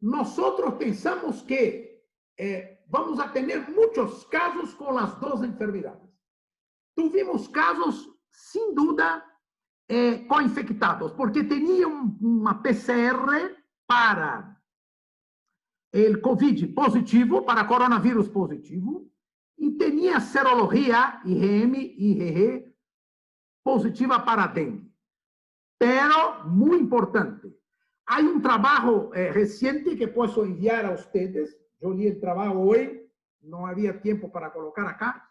nosotros pensamos que vamos a tener muchos casos con las dos enfermedades. Tuvimos casos, sin duda, coinfectados, porque tenían una PCR para el COVID positivo, para coronavirus positivo, y tenía serología IgM y IgG positiva para dengue. Pero, muy importante, hay un trabajo reciente que puedo enviar a ustedes. Yo leí el trabajo hoy, no había tiempo para colocar acá,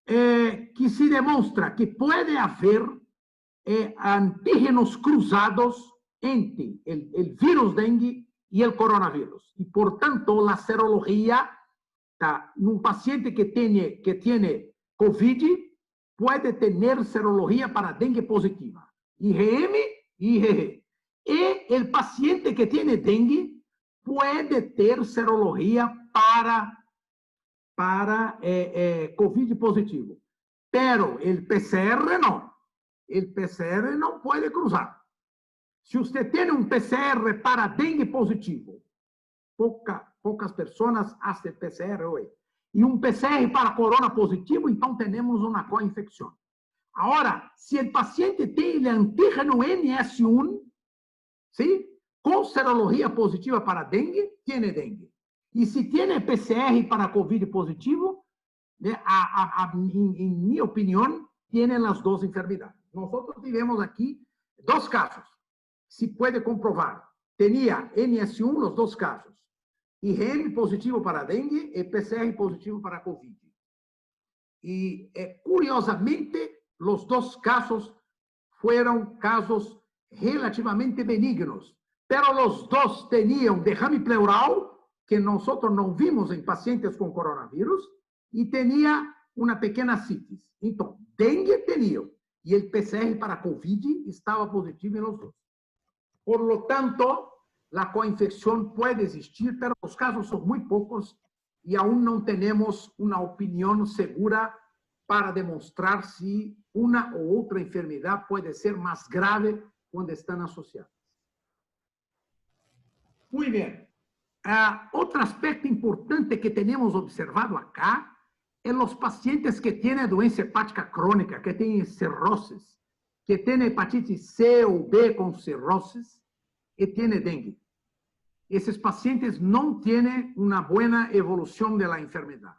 que se demuestra que puede haber antígenos cruzados entre el virus dengue y el coronavirus. Y por tanto, la serología en un paciente que tiene COVID puede tener serología para dengue positiva, IgM y IgG. Y el paciente que tiene dengue puede tener serología para COVID positivo. Pero el PCR no. El PCR no puede cruzar. Si usted tiene un PCR para dengue positivo, pocas personas hacen PCR hoy, y un PCR para corona positivo, entonces tenemos una coinfección. Ahora, si el paciente tiene el antígeno NS1, ¿sí?, con serología positiva para dengue, tiene dengue. Y si tiene PCR para COVID positivo, en mi opinión, tienen las dos enfermedades. Nosotros tenemos aquí dos casos. Si puede comprobar, tenía NS1 los dos casos. IgM positivo para dengue y PCR positivo para COVID. Y curiosamente, los dos casos fueron casos relativamente benignos, pero los dos tenían derrame pleural, que nosotros no vimos en pacientes con coronavirus, y tenía una pequeña citis. Entonces, dengue tenía, y el PCR para COVID estaba positivo en los dos. Por lo tanto, la coinfección puede existir, pero los casos son muy pocos y aún no tenemos una opinión segura para demostrar si una u otra enfermedad puede ser más grave cuando están asociadas. Muy bien. Otro aspecto importante que tenemos observado acá es los pacientes que tienen doença hepática crónica, que tienen cirrosis, que tienen hepatitis C o B con cirrosis y tienen dengue. Esos pacientes no tienen una buena evolución de la enfermedad.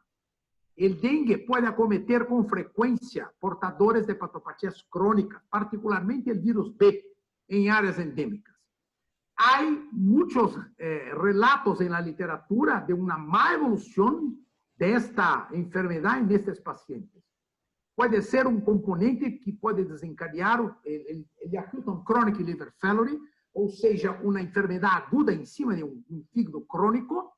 El dengue puede acometer con frecuencia portadores de hepatopatías crónicas, particularmente el virus B, en áreas endémicas. Hay muchos relatos en la literatura de una mala evolución de esta enfermedad en estos pacientes. Puede ser un componente que puede desencadear el acute chronic liver failure, ou seja, uma enfermidade aguda em cima de um fígado crônico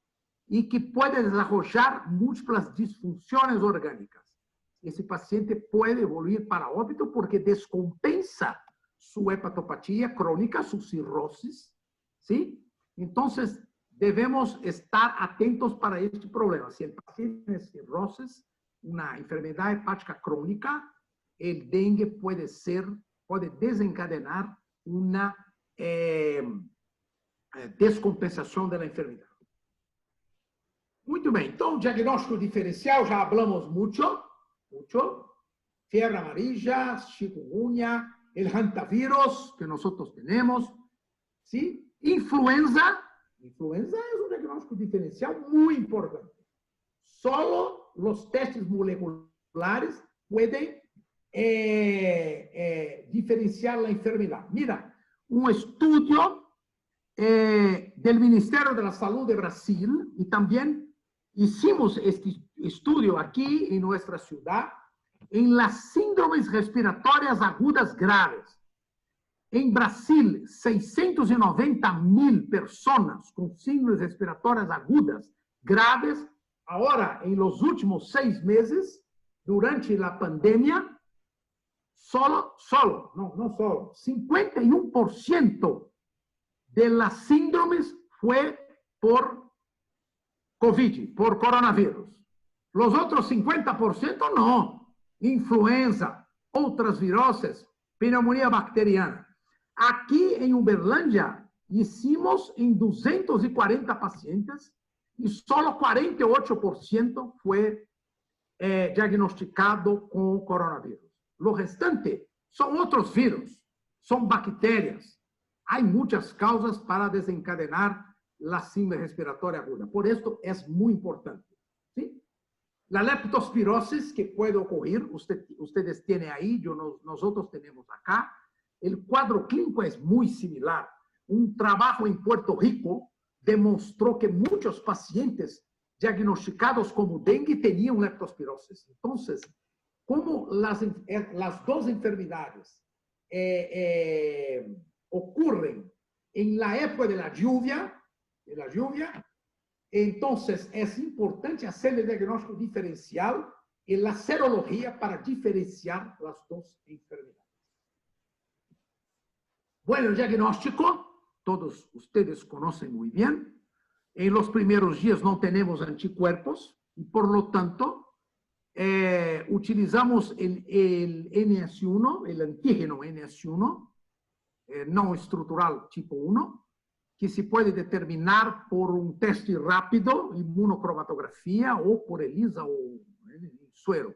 e que pode desarrollar múltiplas disfunções orgânicas. Esse paciente pode evoluir para óbito porque descompensa sua hepatopatia crônica, sua cirrose, ¿sí? Então, devemos estar atentos para este problema. Se o paciente tem cirrose, uma enfermidade hepática crônica, o dengue pode desencadenar uma descompensação da enfermidade. Muito bem, então, diagnóstico diferencial, já falamos muito. Fiebre amarilla, chikungunya, el hantavirus que nós temos, ¿sí? Influenza es un diagnóstico diferencial muy importante. Solo los testes moleculares pueden diferenciar la enfermedad. Mira, un estudio del Ministerio de la Salud de Brasil, y también hicimos este estudio aquí en nuestra ciudad, en las síndromes respiratorias agudas graves. En Brasil, 690.000 personas con síndromes respiratorias agudas graves. Ahora, en los últimos 6 meses, durante la pandemia, solo, 51% de las síndromes fue por COVID, por coronavirus. Los otros 50% no. Influenza, otras viroses, pneumonia bacteriana. Aquí en Uberlândia, hicimos en 240 pacientes y solo 48% fue diagnosticado con coronavirus. Lo restante son otros virus, son bacterias. Hay muchas causas para desencadenar la síndrome respiratoria aguda. Por esto es muy importante. ¿Sí? La leptospirosis que puede ocurrir, ustedes tienen ahí, nosotros tenemos acá. El cuadro clínico es muy similar. Un trabajo en Puerto Rico demostró que muchos pacientes diagnosticados como dengue tenían leptospirosis. Entonces, como las dos enfermedades ocurren en la época de la lluvia, entonces es importante hacer el diagnóstico diferencial y la serología para diferenciar las dos enfermedades. Bueno, el diagnóstico, todos ustedes conocen muy bien. En los primeros días no tenemos anticuerpos y por lo tanto utilizamos el NS1, el antígeno NS1, no estructural tipo 1, que se puede determinar por un teste rápido, inmunocromatografía o por ELISA o suero.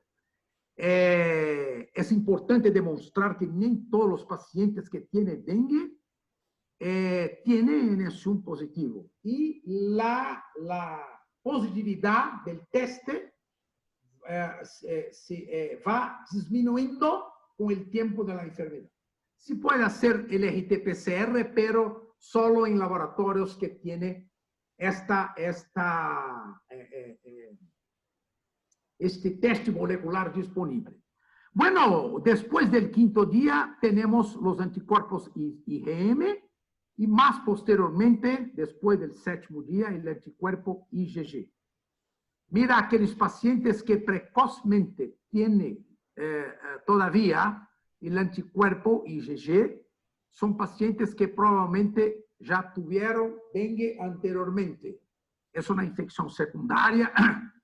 Es importante demostrar que no todos los pacientes que tienen dengue tienen NS1 positivo. Y la positividad del teste va disminuyendo con el tiempo de la enfermedad. Se puede hacer el RT-PCR, pero solo en laboratorios que tienen este teste molecular disponible. Bueno, después del 5º día tenemos los anticuerpos IgM y más posteriormente, después del 7º día, el anticuerpo IgG. Mira, aquellos pacientes que precozmente tienen todavía el anticuerpo IgG, son pacientes que probablemente ya tuvieron dengue anteriormente. Es una infección secundaria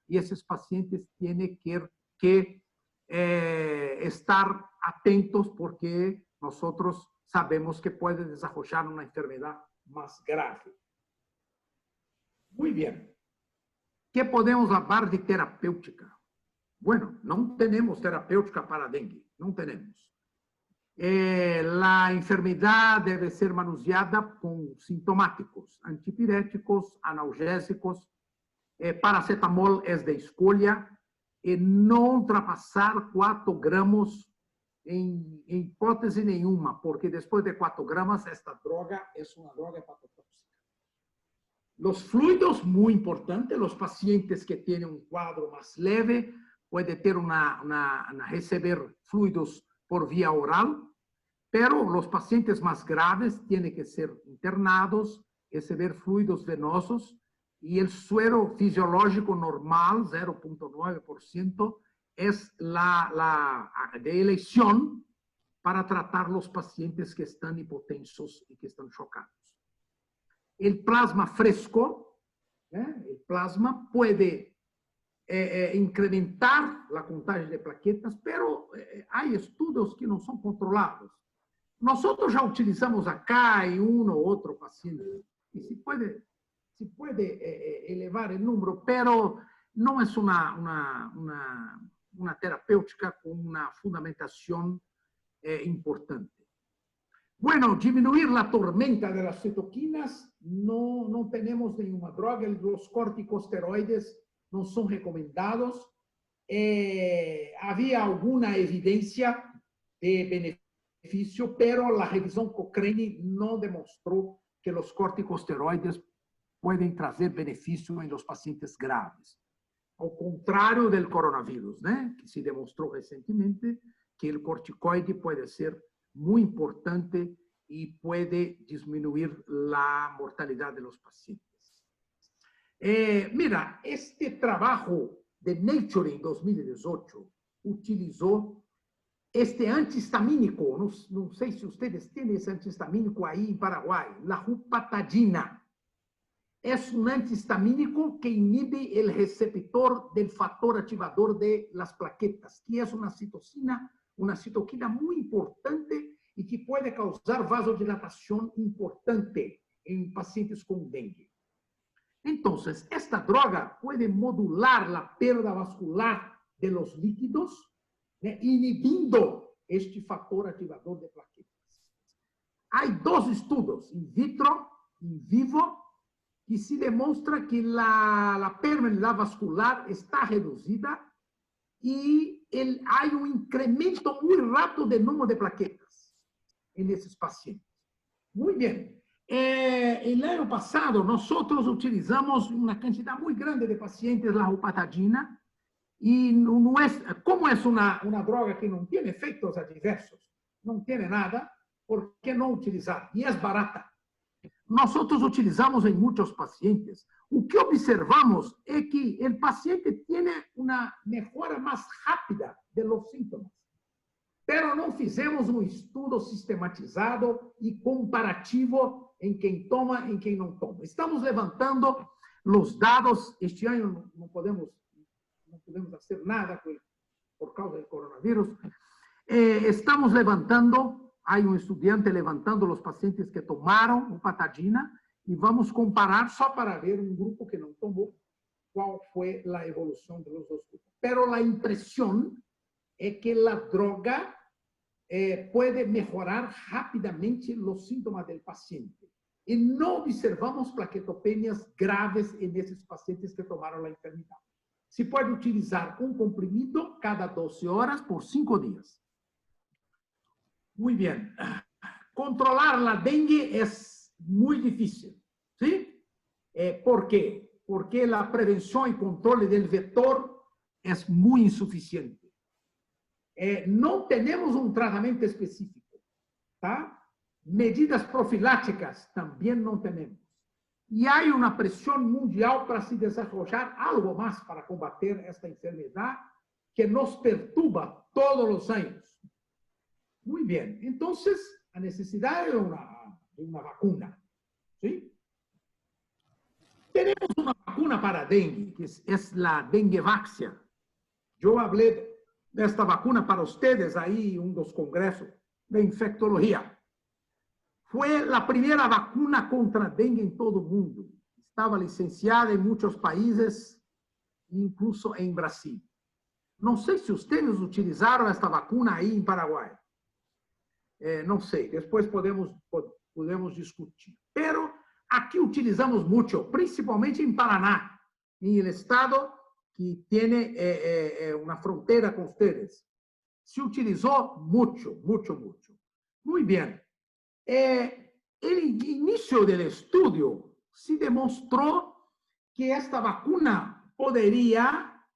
y esos pacientes tienen que estar atentos porque nosotros sabemos que puede desarrollar una enfermedad más grave. Muy bien. ¿Qué podemos hablar de terapéutica? Bueno, no tenemos terapéutica para dengue, no tenemos. La enfermedad debe ser manuseada con sintomáticos, antipiréticos, analgésicos, paracetamol es de escolha, no ultrapassar 4 gramos em hipótese nenhuma, porque depois de 4 gramas, esta droga é uma droga hepatotóxica. Los fluidos, muy importante, los pacientes que tienen un cuadro más leve pueden tener recibir fluidos por vía oral, pero los pacientes más graves tienen que ser internados, recibir fluidos venosos y el suero fisiológico normal, 0.9%, es la de elección para tratar los pacientes que están hipotensos y que están chocados. El plasma fresco, el plasma puede incrementar la contagem de plaquetas, pero hay estudos que no son controlados. Nosotros ya utilizamos acá en uno u otro paciente, y se puede elevar el número, pero no es una terapéutica con una fundamentación importante. Bueno, disminuir la tormenta de las citoquinas, no tenemos ninguna droga, los corticosteroides no son recomendados. Había alguna evidencia de beneficio, pero la revisión Cochrane no demostró que los corticosteroides pueden traer beneficio en los pacientes graves. Al contrario del coronavirus, ¿no? Que se demostró recientemente que el corticoide puede ser muy importante y puede disminuir la mortalidad de los pacientes. Mira, este trabajo de Nature en 2018 utilizó este antihistamínico, no sé si ustedes tienen ese antihistamínico ahí en Paraguay, la rupatadina. Es un antihistamínico que inhibe el receptor del factor activador de las plaquetas, que es una citoquina muy importante y que puede causar vasodilatación importante en pacientes con dengue. Entonces, esta droga puede modular la pérdida vascular de los líquidos, inhibiendo este factor activador de plaquetas. Hay dos estudios, in vitro, in vivo, que se demuestra que la permeabilidad vascular está reducida y hay un incremento muy rápido del número de plaquetas en esos pacientes. Muy bien. El año pasado nosotros utilizamos una cantidad muy grande de pacientes la rupatadina y como es una droga que no tiene efectos adversos, no tiene nada, ¿por qué no utilizar? Y es barata. Nosotros utilizamos en muchos pacientes. Lo que observamos es que el paciente tiene una mejora más rápida de los síntomas, pero no fizemos un estudio sistematizado y comparativo en quien toma y en quien no toma. Estamos levantando los dados. Este año no podemos hacer nada por causa del coronavirus. Estamos levantando. Hay un estudiante levantando los pacientes que tomaron rupatadina y vamos a comparar solo para ver un grupo que no tomó cuál fue la evolución de los dos grupos. Pero la impresión es que la droga puede mejorar rápidamente los síntomas del paciente. Y no observamos plaquetopenias graves en esos pacientes que tomaron la enfermedad. Se puede utilizar un comprimido cada 12 horas por 5 días. Muy bien. Controlar la dengue es muy difícil, ¿sí? ¿Por qué? Porque la prevención y control del vector es muy insuficiente. No tenemos un tratamiento específico, ¿tá? Medidas profilácticas también no tenemos. Y hay una presión mundial para se desarrollar algo más para combater esta enfermedad que nos perturba todos los años. Muy bien, entonces, la necesidad de una vacuna, ¿sí? Tenemos una vacuna para dengue, que es la Denguevaxia. Yo hablé de esta vacuna para ustedes ahí en unos congresos de infectología. Fue la primera vacuna contra dengue en todo el mundo. Estaba licenciada en muchos países, incluso en Brasil. No sé si ustedes utilizaron esta vacuna ahí en Paraguay. No sé, después podemos discutir. Pero aquí utilizamos mucho, principalmente en Paraná, en el estado que tiene una frontera con ustedes. Se utilizó mucho, mucho, mucho. Muy bien. El inicio del estudio se demostró que esta vacuna podría,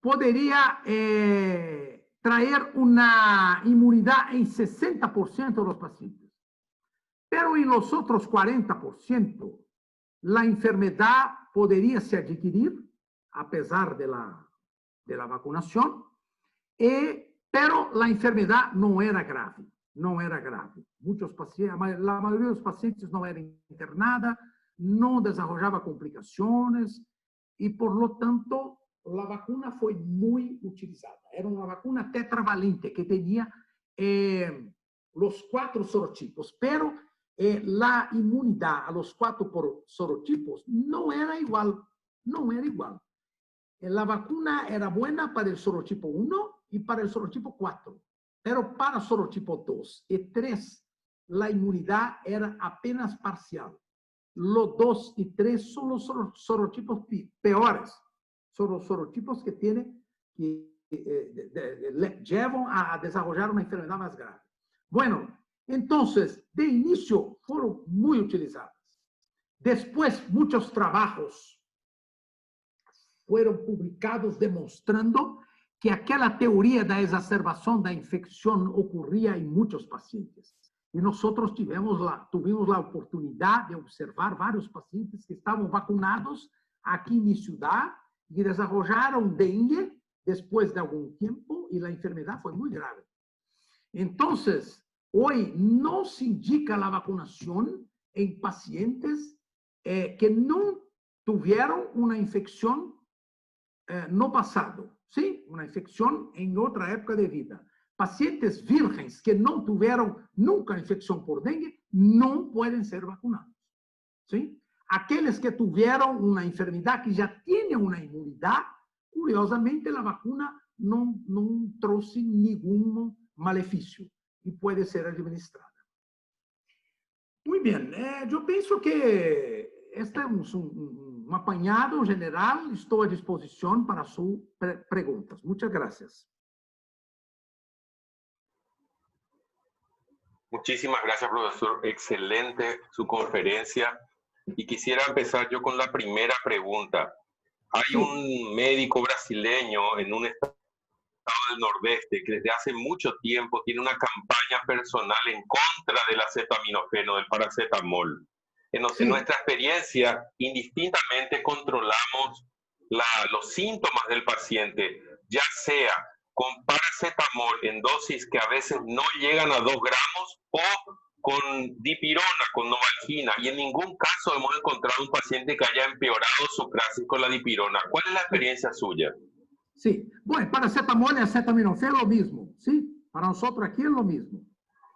podría traer una inmunidad en 60% de los pacientes. Pero en los otros 40%, la enfermedad podría se adquirir a pesar de la vacunación, pero la enfermedad no era grave. Muchos pacientes, la mayoría de los pacientes no era internada, no desarrollaba complicaciones y por lo tanto la vacuna fue muy utilizada. Era una vacuna tetravalente que tenía los 4 serotipos, pero la inmunidad a los 4 serotipos no era igual. La vacuna era buena para el serotipo 1 y para el serotipo 4, pero para el serotipo 2 y 3 la inmunidad era apenas parcial. Los 2 y 3 son los serotipos peores, son los serotipos que llevan a desarrollar una enfermedad más grave. Bueno, entonces, de inicio fueron muy utilizadas. Después, muchos trabajos fueron publicados demostrando que aquella teoría de exacerbación de infección ocurría en muchos pacientes. Y nosotros tuvimos la oportunidad de observar varios pacientes que estaban vacunados aquí en mi ciudad y desarrollaron dengue después de algún tiempo y la enfermedad fue muy grave. Entonces, hoy no se indica la vacunación en pacientes que no tuvieron una infección no pasado, ¿sí? Una infección en otra época de vida. Pacientes vírgenes que no tuvieron nunca infección por dengue no pueden ser vacunados, ¿sí? Aquellos que tuvieron una enfermedad que ya tiene una inmunidad, curiosamente la vacuna no trouxe ningún maleficio y puede ser administrada. Muy bien, yo pienso que este es un apañado general. Estoy a disposición para sus preguntas. Muchas gracias. Muchísimas gracias, profesor. Excelente su conferencia. Y quisiera empezar yo con la primera pregunta. Hay un médico brasileño en un estado del Nordeste que desde hace mucho tiempo tiene una campaña personal en contra del acetaminofeno, del paracetamol. En nuestra experiencia, indistintamente controlamos los síntomas del paciente, ya sea con paracetamol en dosis que a veces no llegan a 2 gramos o con dipirona, con novalgina, y en ningún caso hemos encontrado un paciente que haya empeorado su crisis con la dipirona. ¿Cuál es la experiencia suya? Sí, bueno, paracetamol y acetaminofeno es lo mismo, ¿sí? Para nosotros aquí es lo mismo.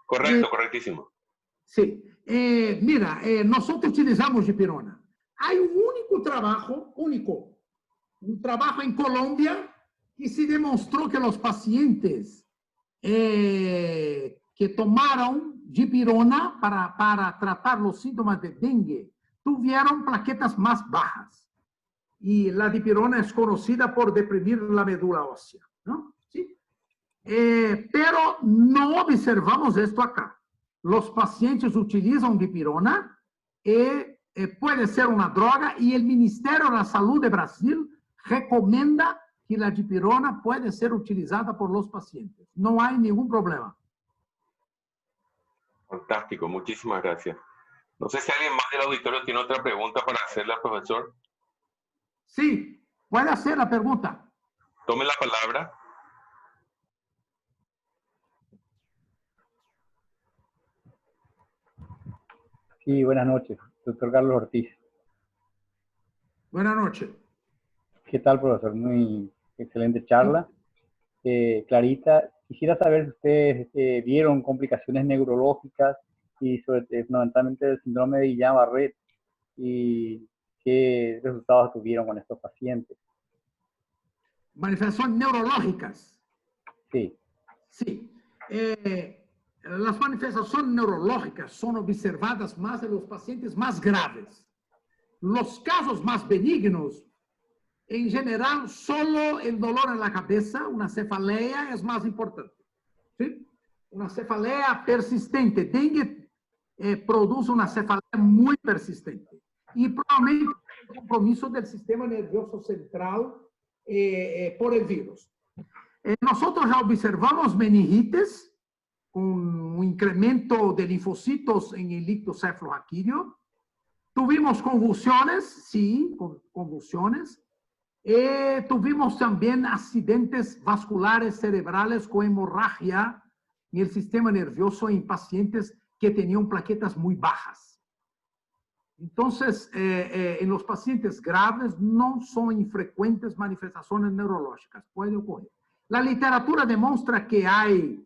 Correcto, correctísimo. Sí, mira, nosotros utilizamos dipirona. Hay un trabajo en Colombia que se demostró que los pacientes que tomaron dipirona para tratar los síntomas de dengue tuvieron plaquetas más bajas. Y la dipirona es conocida por deprimir la médula ósea, ¿no? ¿Sí? Pero no observamos esto acá. Los pacientes utilizan dipirona, puede ser una droga, y el Ministerio de la Salud de Brasil recomienda que la dipirona puede ser utilizada por los pacientes. No hay ningún problema. Fantástico, muchísimas gracias. No sé si alguien más del auditorio tiene otra pregunta para hacerle al profesor. Sí, puede hacer la pregunta. Tome la palabra. Sí, buenas noches, doctor Carlos Ortiz. Buenas noches. ¿Qué tal, profesor? Muy excelente charla. Clarita, quisiera saber si ustedes vieron complicaciones neurológicas y fundamentalmente el síndrome de Guillain-Barré y qué resultados tuvieron con estos pacientes. Manifestaciones neurológicas. Sí. Sí. Las manifestaciones neurológicas son observadas más en los pacientes más graves. Los casos más benignos en general, solo el dolor en la cabeza, una cefalea, es más importante. ¿Sí? Una cefalea persistente. Dengue produce una cefalea muy persistente. Y probablemente el compromiso del sistema nervioso central por el virus. Nosotros ya observamos meningitis con un incremento de linfocitos en el líquido cefalorraquídeo. Tuvimos convulsiones, sí, convulsiones. Tuvimos también accidentes vasculares cerebrales con hemorragia en el sistema nervioso en pacientes que tenían plaquetas muy bajas. Entonces, en los pacientes graves no son infrecuentes manifestaciones neurológicas, puede ocurrir. La literatura demuestra que hay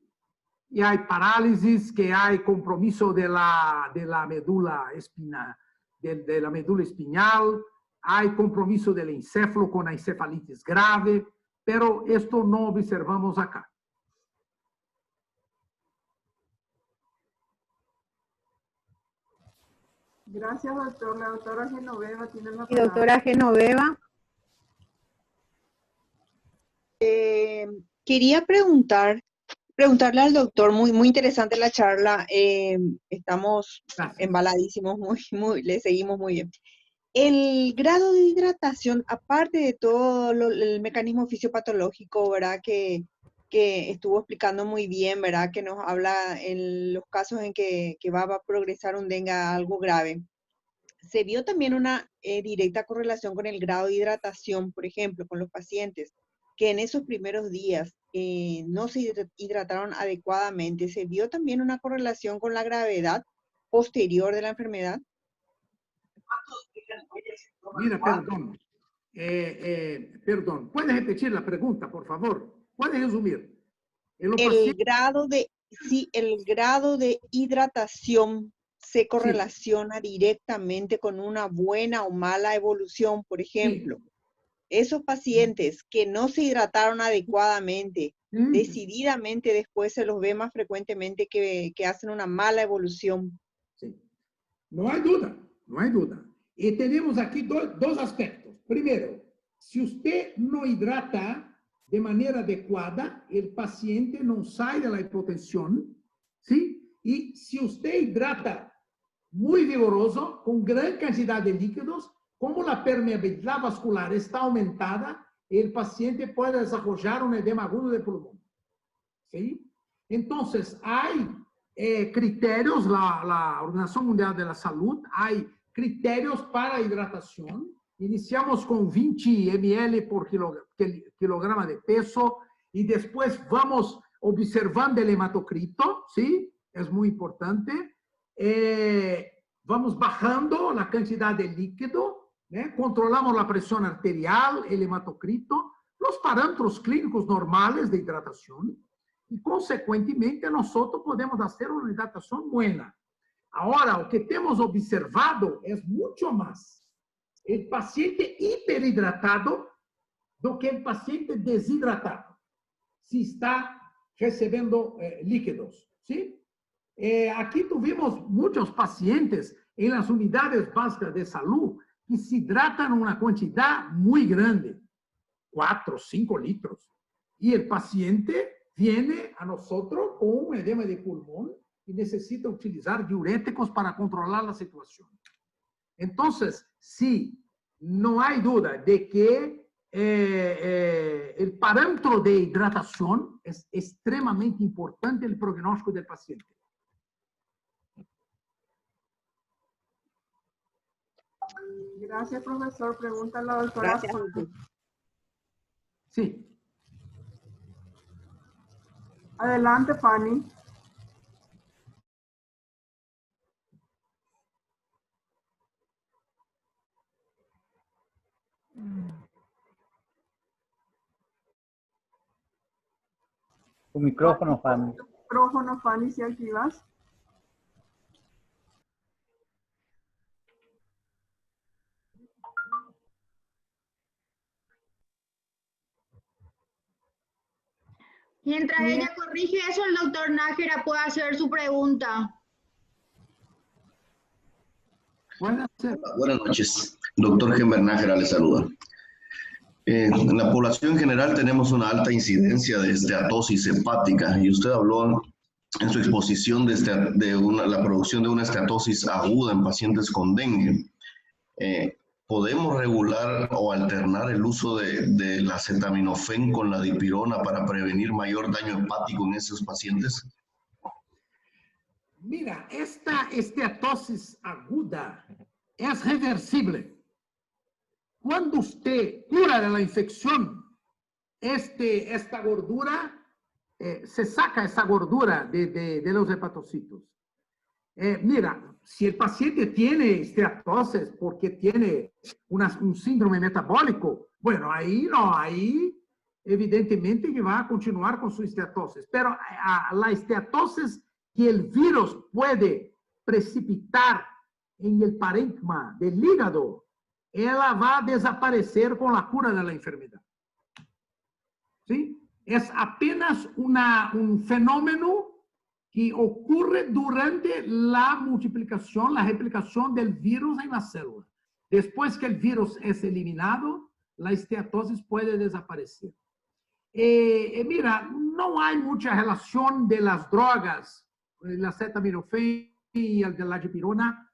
parálisis, que hay compromiso de la médula espinal, de la médula espinal, hay compromiso del encéfalo con la encefalitis grave, pero esto no observamos acá. Gracias, doctor. La doctora Genoveva tiene la Y palabra. doctora Genoveva. Quería preguntarle al doctor, muy interesante la charla, estamos Gracias. embaladísimos, le seguimos muy bien. El grado de hidratación, aparte de todo el mecanismo fisiopatológico, ¿verdad? Que estuvo explicando muy bien, ¿verdad? Que nos habla en los casos en que va a progresar un dengue a algo grave. Se vio también una directa correlación con el grado de hidratación, por ejemplo, con los pacientes que en esos primeros días no se hidrataron adecuadamente. ¿Se vio también una correlación con la gravedad posterior de la enfermedad? Mira, perdón. Perdón. ¿Puedes repetir la pregunta, por favor? ¿Puedes resumir? El grado de hidratación se correlaciona directamente con una buena o mala evolución. Por ejemplo, esos pacientes que no se hidrataron adecuadamente, decididamente después se los ve más frecuentemente que hacen una mala evolución. Sí. No hay duda, no hay duda. Y tenemos aquí dos aspectos. Primero, si usted no hidrata de manera adecuada, el paciente no sale de la hipotensión, ¿sí? Y si usted hidrata muy vigoroso, con gran cantidad de líquidos, como la permeabilidad vascular está aumentada, el paciente puede desarrollar un edema agudo de pulmón. ¿Sí? Entonces, hay criterios, la Organización Mundial de la Salud, hay criterios para hidratación. Iniciamos con 20 ml por kilograma de peso y después vamos observando el hematocrito, ¿sí? Es muy importante. Vamos bajando la cantidad de líquido, controlamos la presión arterial, el hematocrito, los parámetros clínicos normales de hidratación y, consecuentemente, nosotros podemos hacer una hidratación buena. Ahora, lo que hemos observado es mucho más el paciente hiperhidratado do que el paciente deshidratado, si está recibiendo líquidos, ¿sí? Aquí tuvimos muchos pacientes en las unidades básicas de salud que se hidratan una cantidad muy grande, 4, 5 litros. Y el paciente viene a nosotros con un edema de pulmón y necesita utilizar diuréticos para controlar la situación. Entonces, sí, no hay duda de que el parámetro de hidratación es extremadamente importante en el pronóstico del paciente. Gracias, profesor. Pregunta la doctora. Gracias. Sí. Adelante, Fanny. Tu micrófono, Fanny. Micrófono, Fanny, si activas. Mientras ella corrige eso, el doctor Nájera puede hacer su pregunta. Buenas noches. Doctor Gember Nájera le saluda. En la población en general tenemos una alta incidencia de esteatosis hepática y usted habló en su exposición de la producción de una esteatosis aguda en pacientes con dengue. ¿Podemos regular o alternar el uso del acetaminofén con la dipirona para prevenir mayor daño hepático en esos pacientes? Mira, esta esteatosis aguda es reversible. Cuando usted cura de la infección, esta gordura, se saca esa gordura de los hepatocitos. Mira, si el paciente tiene esteatosis porque tiene un síndrome metabólico, bueno, ahí no, ahí evidentemente que va a continuar con su esteatosis. Pero la esteatosis que el virus puede precipitar en el parénquima del hígado, ela va a desaparecer con la cura de la enfermedad. ¿Sí? Es apenas un fenómeno que ocurre durante la multiplicación, la replicación del virus en la célula. Después que el virus es eliminado, la esteatosis puede desaparecer. Mira, no hay mucha relación de las drogas, el acetaminofén y el de la dipirona,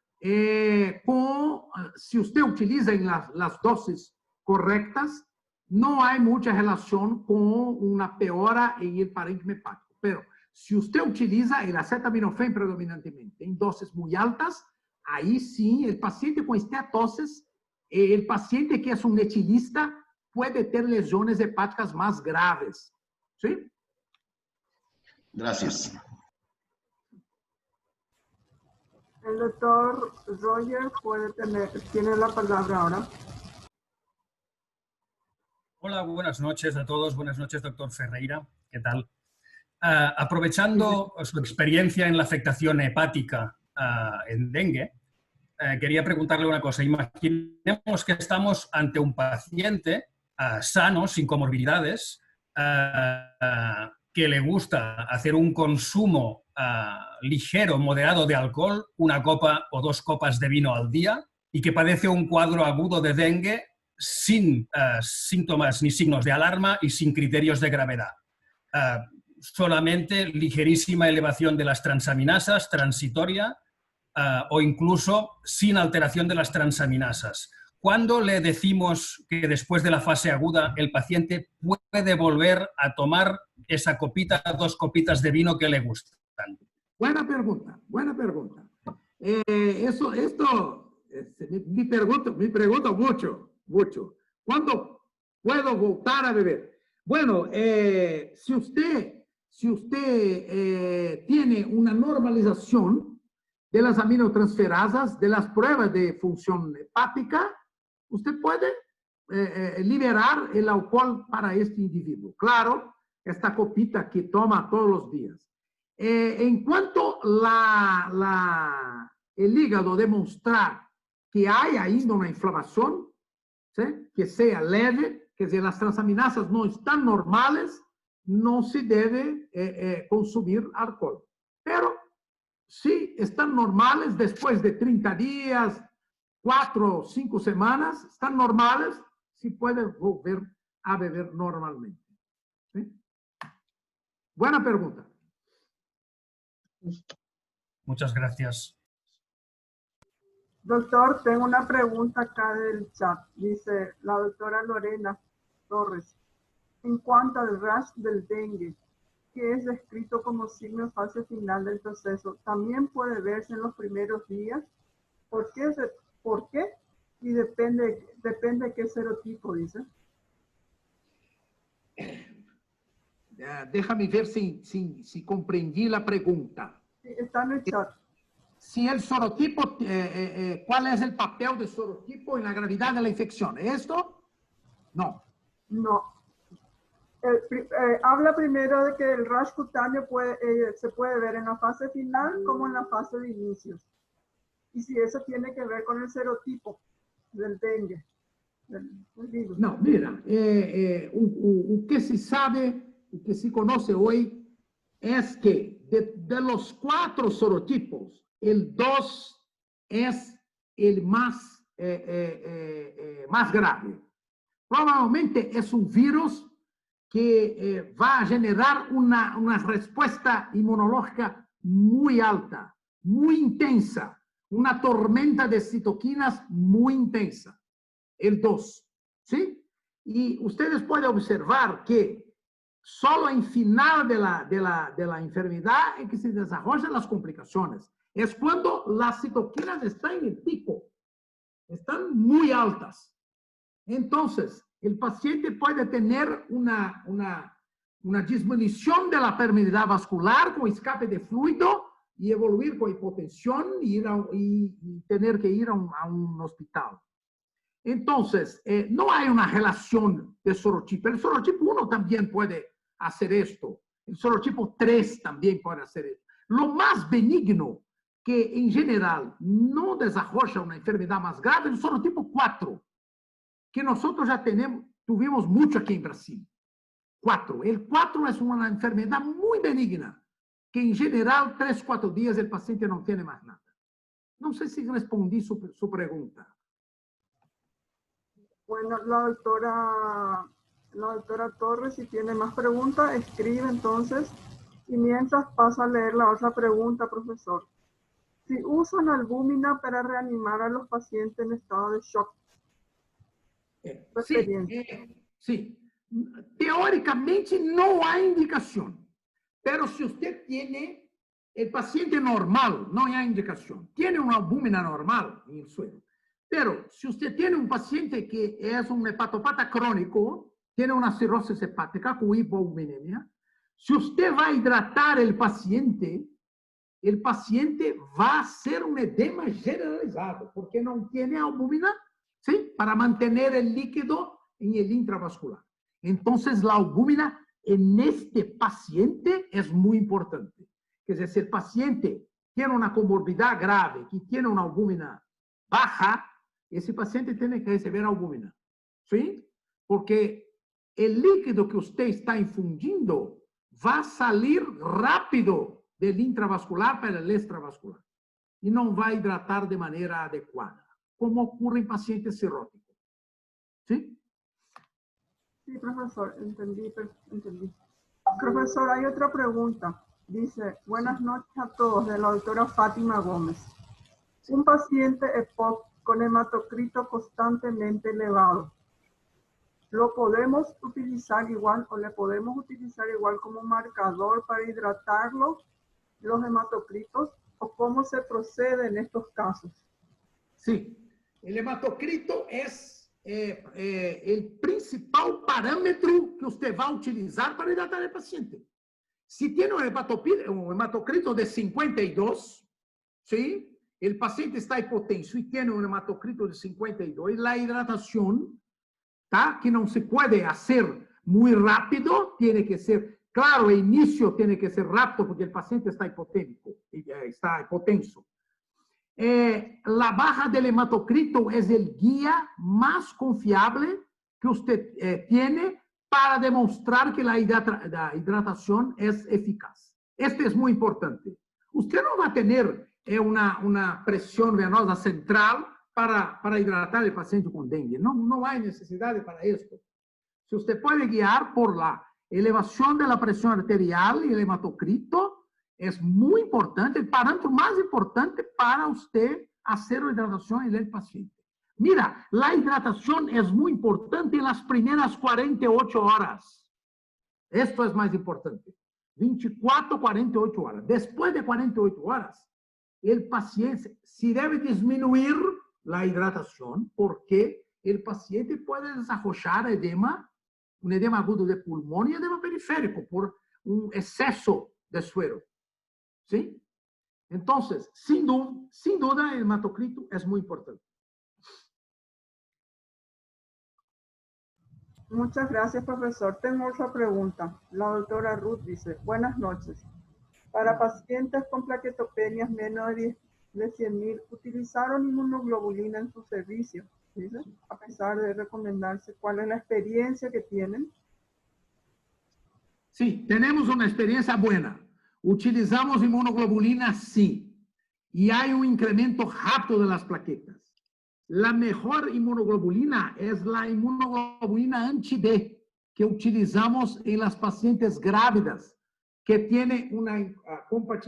si usted utiliza en las dosis correctas, no hay mucha relación con una peora en el parénquima hepático. Pero si usted utiliza el acetaminofén predominantemente en dosis muy altas, ahí sí, el paciente con esteatosis, el paciente que es un etilista, puede tener lesiones hepáticas más graves. ¿Sí? Gracias. El doctor Roger tiene la palabra ahora. Hola, buenas noches a todos. Buenas noches, doctor Ferreira. ¿Qué tal? Aprovechando su experiencia en la afectación hepática en dengue, quería preguntarle una cosa. Imaginemos que estamos ante un paciente sano, sin comorbilidades, que le gusta hacer un consumo ligero, moderado de alcohol, una copa o 2 copas de vino al día, y que padece un cuadro agudo de dengue sin síntomas ni signos de alarma y sin criterios de gravedad. Solamente ligerísima elevación de las transaminasas, transitoria, o incluso sin alteración de las transaminasas. ¿Cuándo le decimos que después de la fase aguda el paciente puede volver a tomar esa copita, 2 copitas de vino que le gustan? Buena pregunta, buena pregunta. Me pregunto mucho. ¿Cuándo puedo voltar a beber? Bueno, si usted tiene una normalización de las aminotransferasas, de las pruebas de función hepática, usted puede liberar el alcohol para este individuo. Claro, esta copita que toma todos los días. En cuanto el hígado demostrar que hay ainda una inflamación, ¿sí?, que sea leve, que si las transaminasas no están normales, no se debe consumir alcohol. Pero si están normales después de 30 días, 4 o 5 semanas, están normales, sí puede volver a beber normalmente. ¿Sí? Buena pregunta. Muchas gracias. Doctor, tengo una pregunta acá del chat. Dice la doctora Lorena Torres. En cuanto al rash del dengue, que es descrito como signo en fase final del proceso, ¿también puede verse en los primeros días? ¿Por qué? Y depende de qué serotipo, dice. Déjame ver si comprendí la pregunta. Sí, está en el chat. Si el serotipo, ¿cuál es el papel del serotipo en la gravedad de la infección? ¿Esto? No. No. Habla primero de que el rash cutáneo se puede ver en la fase final como en la fase de inicio. Y si eso tiene que ver con el serotipo del dengue. Del virus. No, mira, o que se sabe, o que se conoce hoy, es que de los 4 serotipos, el 2 es el más grave. Probablemente es un virus que va a generar una respuesta inmunológica muy alta, muy intensa, una tormenta de citoquinas muy intensa, el 2, ¿sí? Y ustedes pueden observar que solo en final de la enfermedad es que se desarrollan las complicaciones. Es cuando las citoquinas están en el pico, están muy altas. Entonces, el paciente puede tener una disminución de la permeabilidad vascular con escape de fluido y evoluir con hipotensión y tener que ir a un hospital. Entonces, no hay una relación de sorotipo. El sorotipo 1 también puede hacer esto. El sorotipo 3 también puede hacer esto. Lo más benigno que en general no desarrolla una enfermedad más grave es el sorotipo 4, que nosotros ya tuvimos mucho aquí en Brasil. 4. El 4 es una enfermedad muy benigna, que en general 3-4 días el paciente no tiene más nada. No sé si respondí su pregunta. Bueno, la doctora Torres, si tiene más preguntas, escribe entonces. Y mientras paso a leer la otra pregunta, profesor. Si usan albúmina para reanimar a los pacientes en estado de shock. Sí. Teóricamente no hay indicación. Pero si usted tiene el paciente normal, no hay indicación. Tiene una albúmina normal en el suelo. Pero si usted tiene un paciente que es un hepatopata crónico, tiene una cirrosis hepática con hipoalbuminemia, si usted va a hidratar el paciente va a hacer un edema generalizado, porque no tiene albúmina, ¿sí? Para mantener el líquido en el intravascular. Entonces, la albúmina en este paciente es muy importante. Es decir, si el paciente tiene una comorbidad grave, que tiene una albúmina baja, ese paciente tiene que recibir albúmina, ¿sí? Porque el líquido que usted está infundiendo va a salir rápido del intravascular para el extravascular y no va a hidratar de manera adecuada, como ocurre en pacientes cirróticos, ¿sí? Sí, profesor, entendí. Profesor, hay otra pregunta. Dice, buenas noches a todos, de la doctora Fátima Gómez. Un paciente EPOC con hematocrito constantemente elevado, ¿lo podemos utilizar igual o le podemos utilizar igual como marcador para hidratarlo, los hematocritos, o cómo se procede en estos casos? Sí, el hematocrito es el principal parámetro que usted va a utilizar para hidratar al paciente. Si tiene un hematocrito de 52, ¿sí? El paciente está hipotenso y tiene un hematocrito de 52, la hidratación, ¿tá? Que no se puede hacer muy rápido, tiene que ser, claro, el inicio tiene que ser rápido porque el paciente está hipoténico, está hipotenso. La baja del hematocrito es el guía más confiable que usted tiene para demostrar que la hidratación es eficaz. Este es muy importante. Usted no va a tener una presión venosa central para hidratar el paciente con dengue. No hay necesidad para esto. Si usted puede guiar por la elevación de la presión arterial y el hematocrito, es muy importante, el parámetro más importante para usted hacer la hidratación en el paciente. Mira, la hidratación es muy importante en las primeras 48 horas. Esto es más importante. 24, 48 horas. Después de 48 horas, el paciente sí debe disminuir la hidratación porque el paciente puede desarrollar edema, un edema agudo de pulmón y edema periférico por un exceso de suero. ¿Sí? Entonces, sin duda, el hematocrito es muy importante. Muchas gracias, profesor. Tengo otra pregunta. La doctora Ruth dice, buenas noches. Para pacientes con plaquetopenias menos de 100.000, ¿utilizaron inmunoglobulina en su servicio? ¿Dice? A pesar de recomendarse, ¿cuál es la experiencia que tienen? Sí, tenemos una experiencia buena. Utilizamos inmunoglobulina, sí. Y hay un incremento rápido de las plaquetas. La mejor inmunoglobulina es la inmunoglobulina anti-D que utilizamos en las pacientes grávidas que tienen una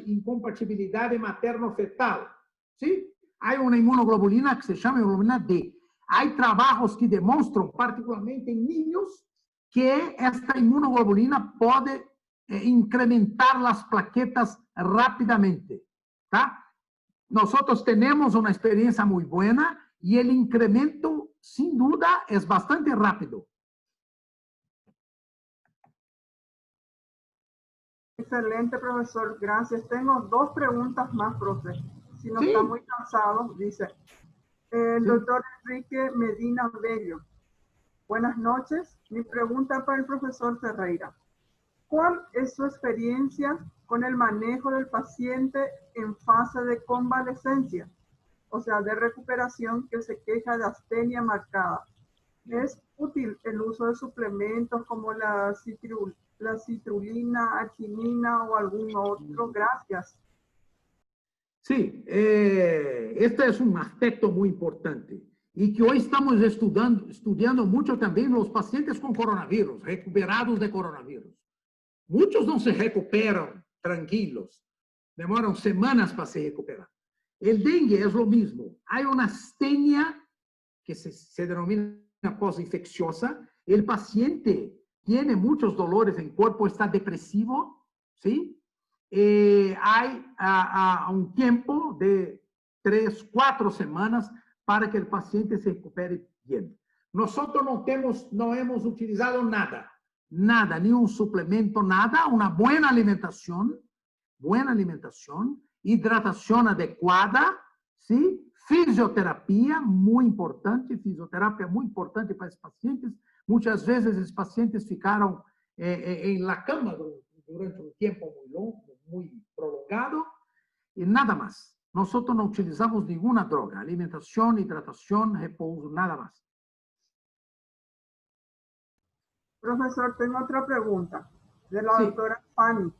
incompatibilidad materno-fetal. ¿Sí? Hay una inmunoglobulina que se llama inmunoglobulina D. Hay trabajos que demuestran, particularmente en niños, que esta inmunoglobulina puede incrementar las plaquetas rápidamente. ¿Tá? Nosotros tenemos una experiencia muy buena y el incremento, sin duda, es bastante rápido. Excelente, profesor. Gracias. Tengo 2 preguntas más, profe. Si no está muy cansado, dice el doctor Enrique Medina Bello. Buenas noches. Mi pregunta para el profesor Ferreira. ¿Cuál es su experiencia con el manejo del paciente en fase de convalescencia? O sea, de recuperación, que se queja de astenia marcada. ¿Es útil el uso de suplementos como la citrulina, arginina o algún otro? Gracias. Sí, este es un aspecto muy importante y que hoy estamos estudiando mucho también los pacientes con coronavirus, recuperados de coronavirus. Muchos no se recuperan tranquilos, demoran semanas para se recuperar. El dengue es lo mismo. Hay una astenia que se denomina posinfecciosa. El paciente tiene muchos dolores en el cuerpo, está depresivo, ¿sí? Hay un tiempo de 3, 4 semanas para que el paciente se recupere bien. Nosotros no hemos utilizado nada, ni un suplemento, nada, una buena alimentación, hidratación adecuada, ¿sí? Fisioterapia, muy importante para los pacientes. Muchas veces los pacientes ficaron en la cama durante un tiempo muy longo, muy prolongado, y nada más. Nosotros no utilizamos ninguna droga, alimentación, hidratación, repouso, nada más. Profesor, tengo otra pregunta de la doctora Fanny.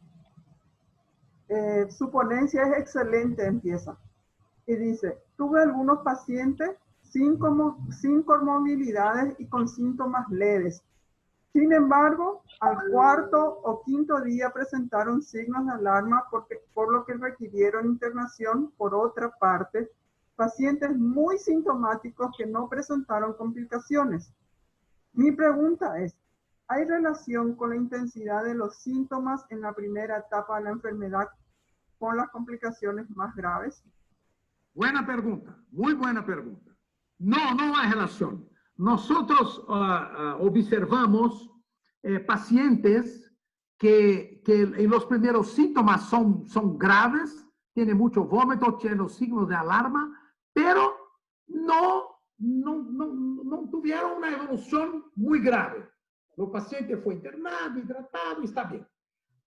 Su ponencia es excelente, empieza. Y dice, tuve algunos pacientes sin comorbilidades y con síntomas leves. Sin embargo, al 4º o 5º día presentaron signos de alarma por lo que requirieron internación. Por otra parte, pacientes muy sintomáticos que no presentaron complicaciones. Mi pregunta es, ¿hay relación con la intensidad de los síntomas en la primera etapa de la enfermedad con las complicaciones más graves? Buena pregunta, muy buena pregunta. No hay relación. Nosotros observamos pacientes que en los primeros síntomas son graves, tienen mucho vómito, tienen los signos de alarma, pero no tuvieron una evolución muy grave. El paciente fue internado, hidratado y está bien.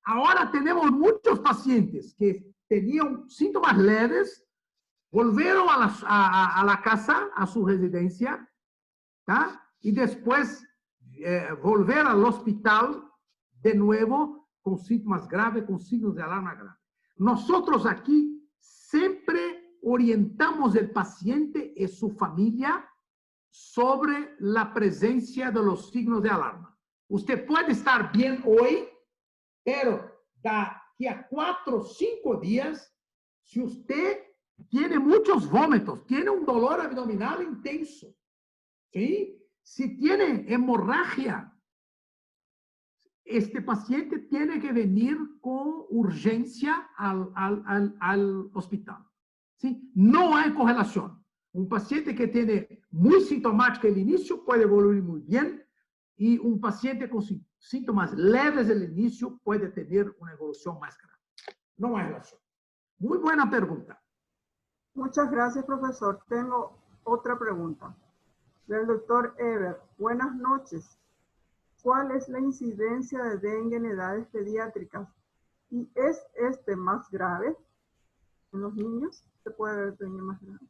Ahora tenemos muchos pacientes que tenían síntomas leves, volvieron a la casa, a su residencia, ¿tá? Y después volver al hospital de nuevo con síntomas graves, con signos de alarma grave. Nosotros aquí siempre orientamos al paciente y su familia sobre la presencia de los signos de alarma. Usted puede estar bien hoy, pero de aquí a 4 o 5 días, si usted tiene muchos vómitos, tiene un dolor abdominal intenso, ¿sí? Si tiene hemorragia, este paciente tiene que venir con urgencia al hospital, ¿sí? No hay correlación. Un paciente que tiene muy sintomático al inicio puede evoluir muy bien y un paciente con síntomas leves al inicio puede tener una evolución más grave. No hay relación. Muy buena pregunta. Muchas gracias, profesor. Tengo otra pregunta del doctor Eber. Buenas noches. ¿Cuál es la incidencia de dengue en edades pediátricas? ¿Y es este más grave en los niños? ¿Se puede ver dengue más grave?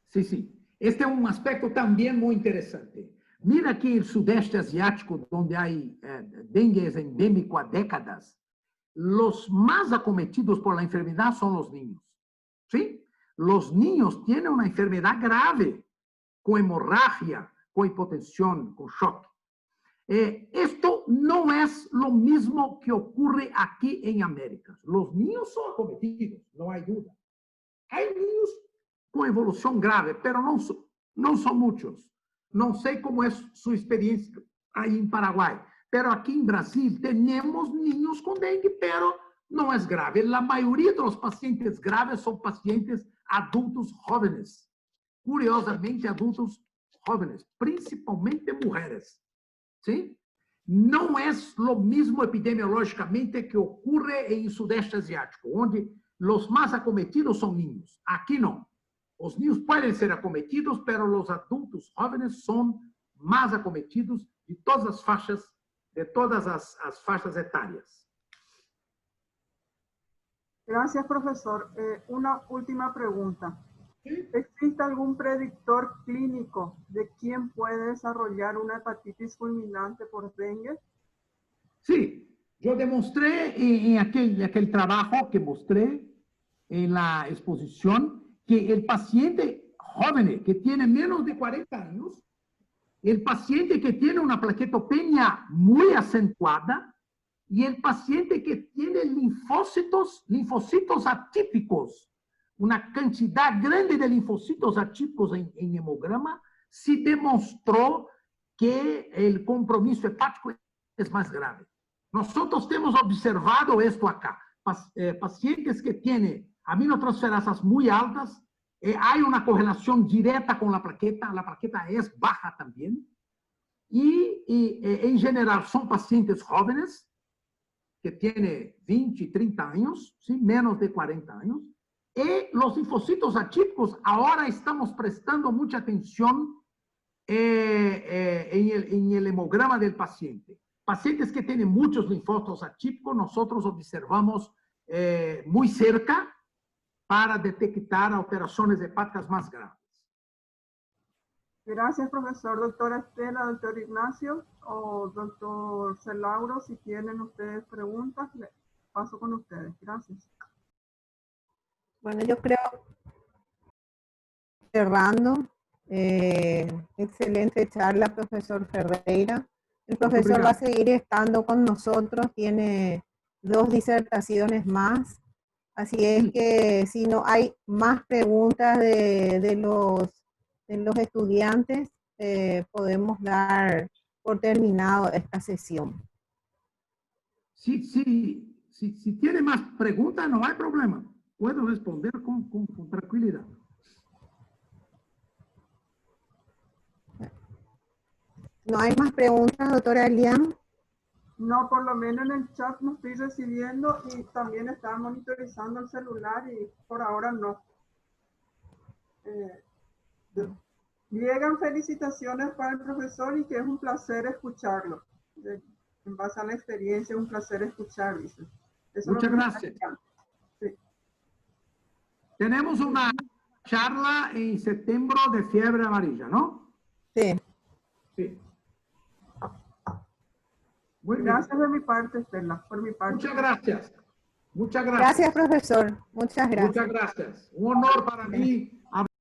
Sí. Este es un aspecto también muy interesante. Mira aquí el sudeste asiático, donde hay dengue endémico a décadas. Los más acometidos por la enfermedad son los niños. ¿Sí? Los niños tienen una enfermedad grave, con hemorragia, con hipotensión, con shock. Esto no es lo mismo que ocurre aquí en América. Los niños son acometidos, no hay duda. Hay niños con evolución grave, pero no son muchos. No sé cómo es su experiencia ahí en Paraguay, pero aquí en Brasil tenemos niños con dengue, pero no es grave. La mayoría de los pacientes graves son pacientes adultos jóvenes. Curiosamente, adultos jóvenes, principalmente mujeres. ¿Sí? No es lo mismo epidemiológicamente que ocurre en el sudeste asiático, donde los más acometidos son niños. Aquí no. Los niños pueden ser acometidos, pero los adultos jóvenes son más acometidos de todas las faixas etárias. Gracias, profesor. Una última pregunta. ¿Existe algún predictor clínico de quién puede desarrollar una hepatitis fulminante por dengue? Sí, yo demostré en aquel trabajo que mostré en la exposición que el paciente joven que tiene menos de 40 años, el paciente que tiene una plaquetopenia muy acentuada y el paciente que tiene linfocitos atípicos, una cantidad grande de linfocitos atípicos en hemograma, se demostró que el compromiso hepático es más grave. Nosotros hemos observado esto acá. Pacientes que tienen aminotransferasas muy altas, hay una correlación directa con la plaqueta es baja también, y en general son pacientes jóvenes que tienen 20, 30 años, ¿sí? Menos de 40 años, y los linfocitos atípicos, ahora estamos prestando mucha atención en el hemograma del paciente. Pacientes que tienen muchos linfocitos atípicos, nosotros observamos muy cerca para detectar alteraciones hepáticas más graves. Gracias, profesor. Doctora Estela, doctor Ignacio o doctor Celauro, si tienen ustedes preguntas, paso con ustedes. Gracias. Bueno, yo creo, cerrando, excelente charla, profesor Ferreira. El profesor va a seguir estando con nosotros, tiene 2 disertaciones más, así es que si no hay más preguntas de los estudiantes, podemos dar por terminado esta sesión. Si tiene más preguntas, no hay problema. Puedo responder con tranquilidad. ¿No hay más preguntas, doctora Elian? No, por lo menos en el chat no estoy recibiendo y también estaba monitorizando el celular y por ahora no. Llegan felicitaciones para el profesor y que es un placer escucharlo. En base a la experiencia, es un placer escuchar, dice. Muchas gracias. Sí. Tenemos una charla en septiembre de fiebre amarilla, ¿no? Sí. Sí. Muy bien. Gracias de mi parte, Estela, por mi parte. Muchas gracias. Muchas gracias. Gracias, profesor. Muchas gracias. Muchas gracias. Un honor para mí